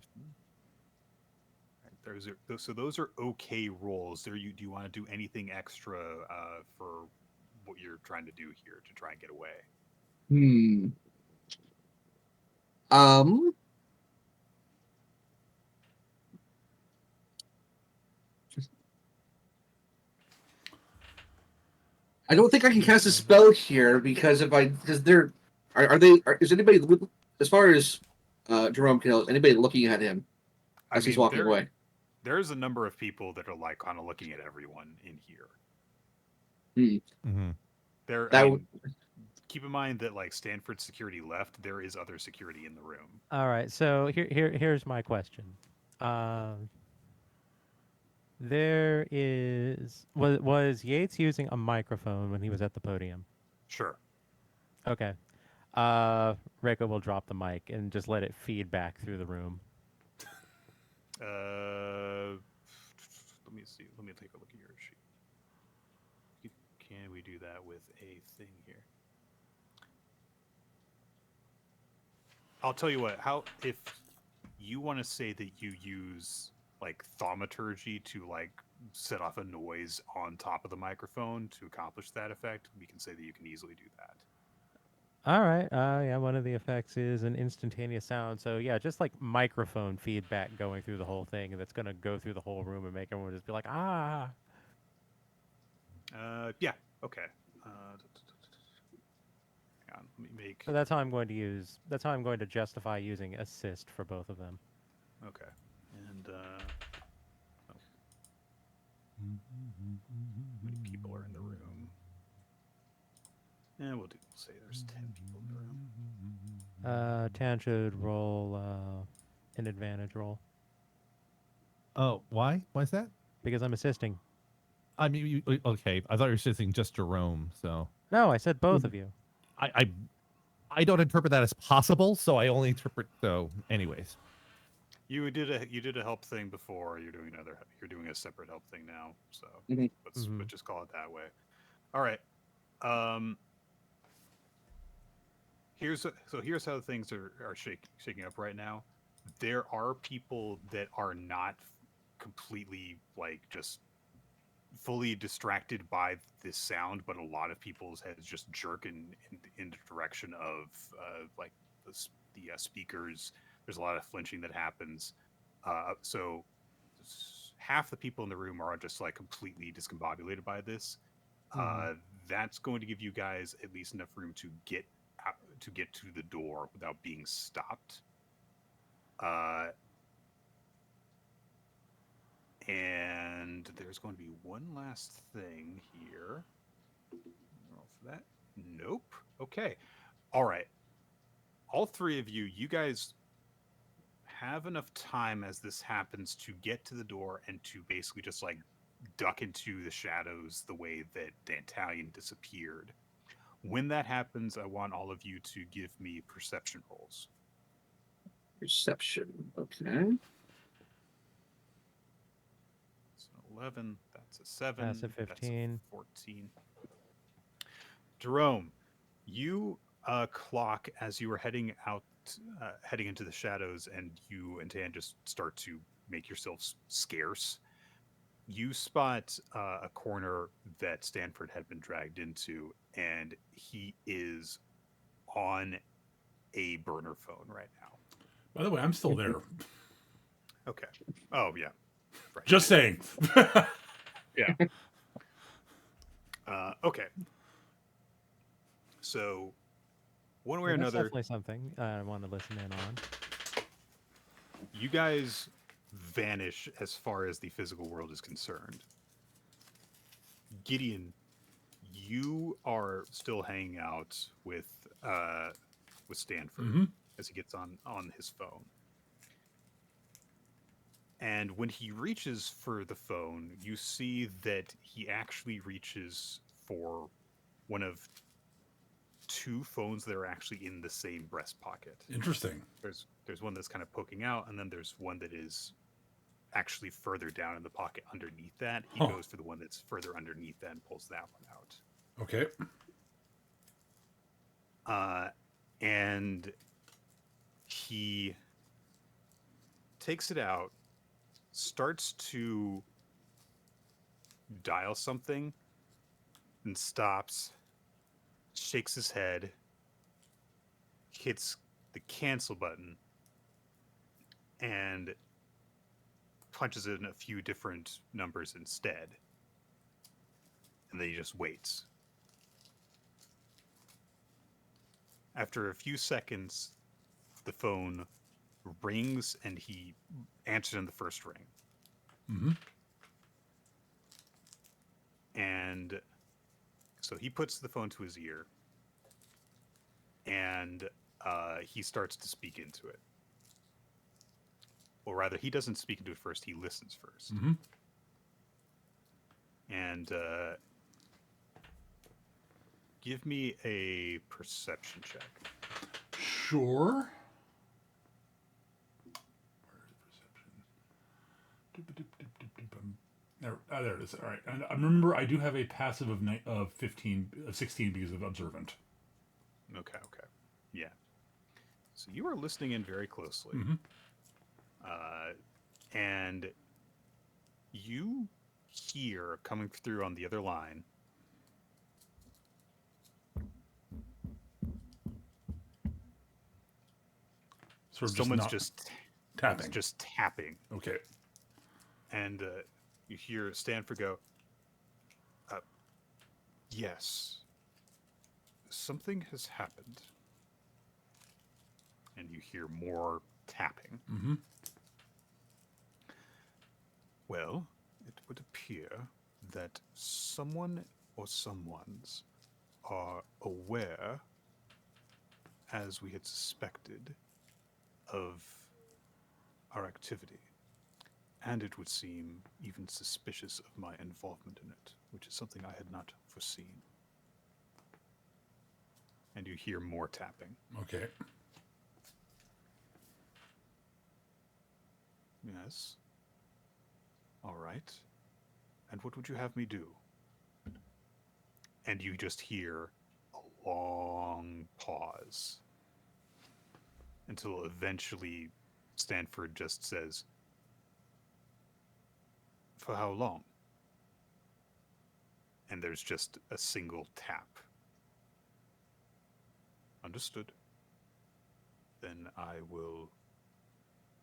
Right, so those are okay rolls. Do you want to do anything extra for what you're trying to do here to try and get away? I don't think I can cast a spell here because is anybody as far as Jerome can tell, anybody looking at him as he's walking away? There's a number of people that are like kind of looking at everyone in here. Mm-hmm. Keep in mind that like Stanford security left, there is other security in the room. All right. So here's my question. There was Yates using a microphone when he was at the podium? Sure. Okay. Reiko will drop the mic and just let it feed back through the room. Let me see. Let me take a look at your sheet. Can we do that with a thing here? I'll tell you what. If you want to say that you use like thaumaturgy to like set off a noise on top of the microphone to accomplish that effect, we can say that you can easily do that. All right. Yeah, one of the effects is an instantaneous sound. So yeah, just like microphone feedback going through the whole thing, and that's gonna go through the whole room and make everyone just be like, ah. Yeah. Okay. Hang on. Let me make. So that's how I'm going to use. That's how I'm going to justify using assist for both of them. Okay. And how many people are in the room? And we'll say there's 10 people in the room. Tan should roll an advantage roll Oh, why? Why is that? because I'm assisting. I mean, okay. I thought you were assisting just Jerome. So No, I said both of you. I don't interpret that as possible. So I only interpret. So, anyways. You did a help thing before. You're doing a separate help thing now. So let's just call it that way. All right. Here's how things are shaking up right now. There are people that are not completely like just fully distracted by this sound, but a lot of people's heads just jerk in the direction of like the speakers. There's a lot of flinching that happens. So half the people in the room are just like completely discombobulated by this. That's going to give you guys at least enough room to get to the door without being stopped. And there's going to be one last thing here. Roll for that. Nope. Okay. All right. All three of you guys have enough time as this happens to get to the door and to basically just like duck into the shadows the way that Dantalion disappeared. When that happens, I want all of you to give me perception rolls. Perception. Okay. That's an 11. That's a 7. That's a 15. That's a 14. Jerome, you clock as you were heading into the shadows, and you and Tan just start to make yourselves scarce. You spot a corner that Stanford had been dragged into, and he is on a burner phone right now. By the way, I'm still there. Okay. Oh yeah. Right. Just saying. Yeah. Okay. So, one way or Well, that's another, definitely something I want to listen in on. you guys vanish as far as the physical world is concerned. Gideon, you are still hanging out with Stanford Mhm. as he gets on his phone. And when he reaches for the phone, you see that he actually reaches for one of two phones that are actually in the same breast pocket. Interesting. There's one that's kind of poking out, and then there's one that is actually further down in the pocket underneath that. He Huh. goes for the one that's further underneath that and pulls that one out. Okay. And he takes it out, starts to dial something, and stops, shakes his head, hits the cancel button, and punches in a few different numbers instead. And then he just waits. After a few seconds, the phone rings and he answers in the first ring. Mm-hmm. And so he puts the phone to his ear and he starts to speak into it. Or rather, he doesn't speak into it first, he listens first. Mm-hmm. And give me a perception check. Sure. There it is. All right. And I remember I do have a passive of 16 because of observant. Okay. Yeah. So you are listening in very closely. Mm-hmm. And you hear coming through on the other line Sort of someone's just tapping. just tapping. Okay. And you hear Stanford go, yes, something has happened. And you hear more tapping. Mm-hmm. Well, it would appear that someone or someones are aware, as we had suspected, of our activity. And it would seem even suspicious of my involvement in it, which is something I had not foreseen. And you hear more tapping. Okay. Yes. All right. And what would you have me do? And you just hear a long pause until eventually Stanford just says, for how long? And there's just a single tap. Understood. Then I will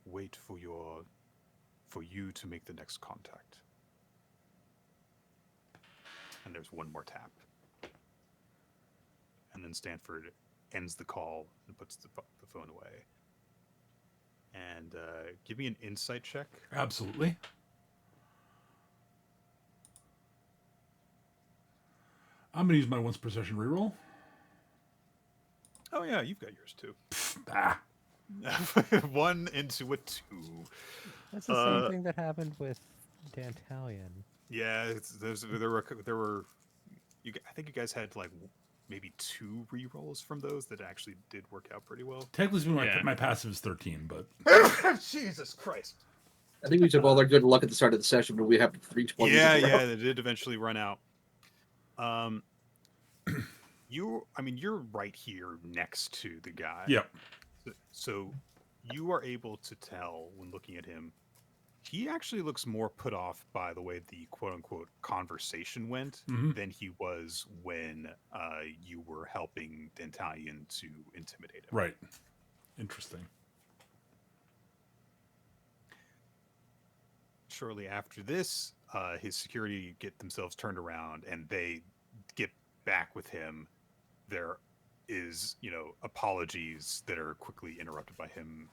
wait for you to make the next contact. And there's one more tap. And then Stanford ends the call and puts the phone away. And give me an insight check. Absolutely. I'm going to use my once per session reroll. Oh yeah, you've got yours too. Ah. 1 into a 2. That's the same thing that happened with Dantalion. Yeah, there were. I think you guys had like maybe 2 rerolls from those that actually did work out pretty well. Technically, Yeah. my passive is 13, but Jesus Christ! I think we took all our good luck at the start of the session, but we have 320. Yeah, they did eventually run out. You're right here next to the guy. yeah. So you are able to tell when looking at him He actually looks more put off by the way the quote-unquote conversation went Mhm. than he was when you were helping Dentalian to intimidate him. Right. Interesting. Shortly after this, his security get themselves turned around and they get back with him. There is, apologies that are quickly interrupted by him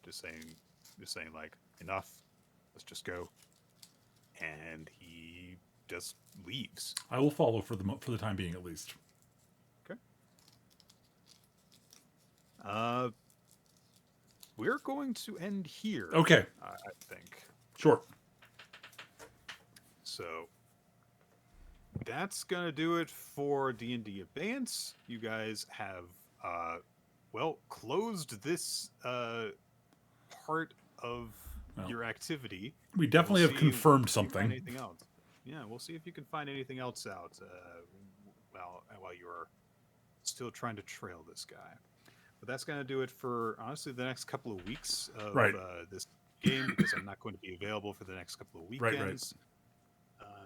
just saying like, enough, let's just go. And he just leaves. I will follow for the time being, at least. Okay. We're going to end here. Okay. I think. Sure. So that's gonna do it for D&D Abeyance. You guys have closed this part of Well, your activity. We definitely We'll have see confirmed if you can find something. anything else? Yeah, we'll see if you can find anything else out. While you're still trying to trail this guy. But that's gonna do it for honestly the next couple of weeks of Right. this game because I'm not going to be available for the next couple of Right, weekends.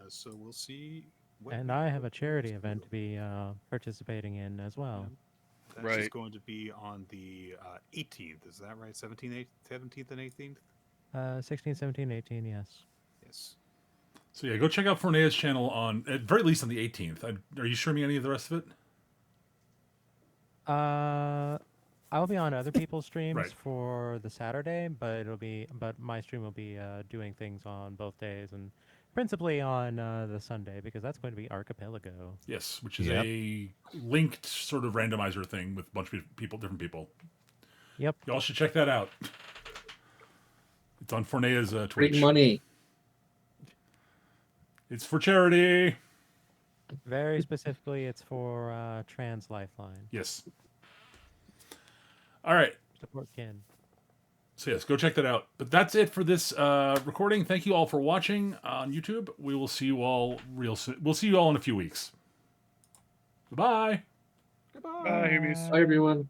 So we'll see. And I have a charity event to be participating in as well. That's Right. just going to be on the 18th. Is that right? 17th and 18th? 16, 17, 18, yes. Yes. So yeah, go check out Fornea's channel on, at very least, on the 18th. Are you streaming any of the rest of it? I'll be on other people's streams Right. for the Saturday, but my stream will be doing things on both days and principally on the Sunday because that's going to be Archipelago. Yes, which is Yep. a linked sort of randomizer thing with a bunch of people, different people. Yep. Y'all should check that out. It's on Fornea's Bring Twitch. money. It's for charity. Very specifically, it's for Trans Lifeline. Yes. All right. Support kin. So yes, go check that out. But that's it for this recording. Thank you all for watching on YouTube. We will see you all real soon. We'll see you all in a few weeks. Goodbye. Goodbye. Bye, Hermes. Bye, everyone.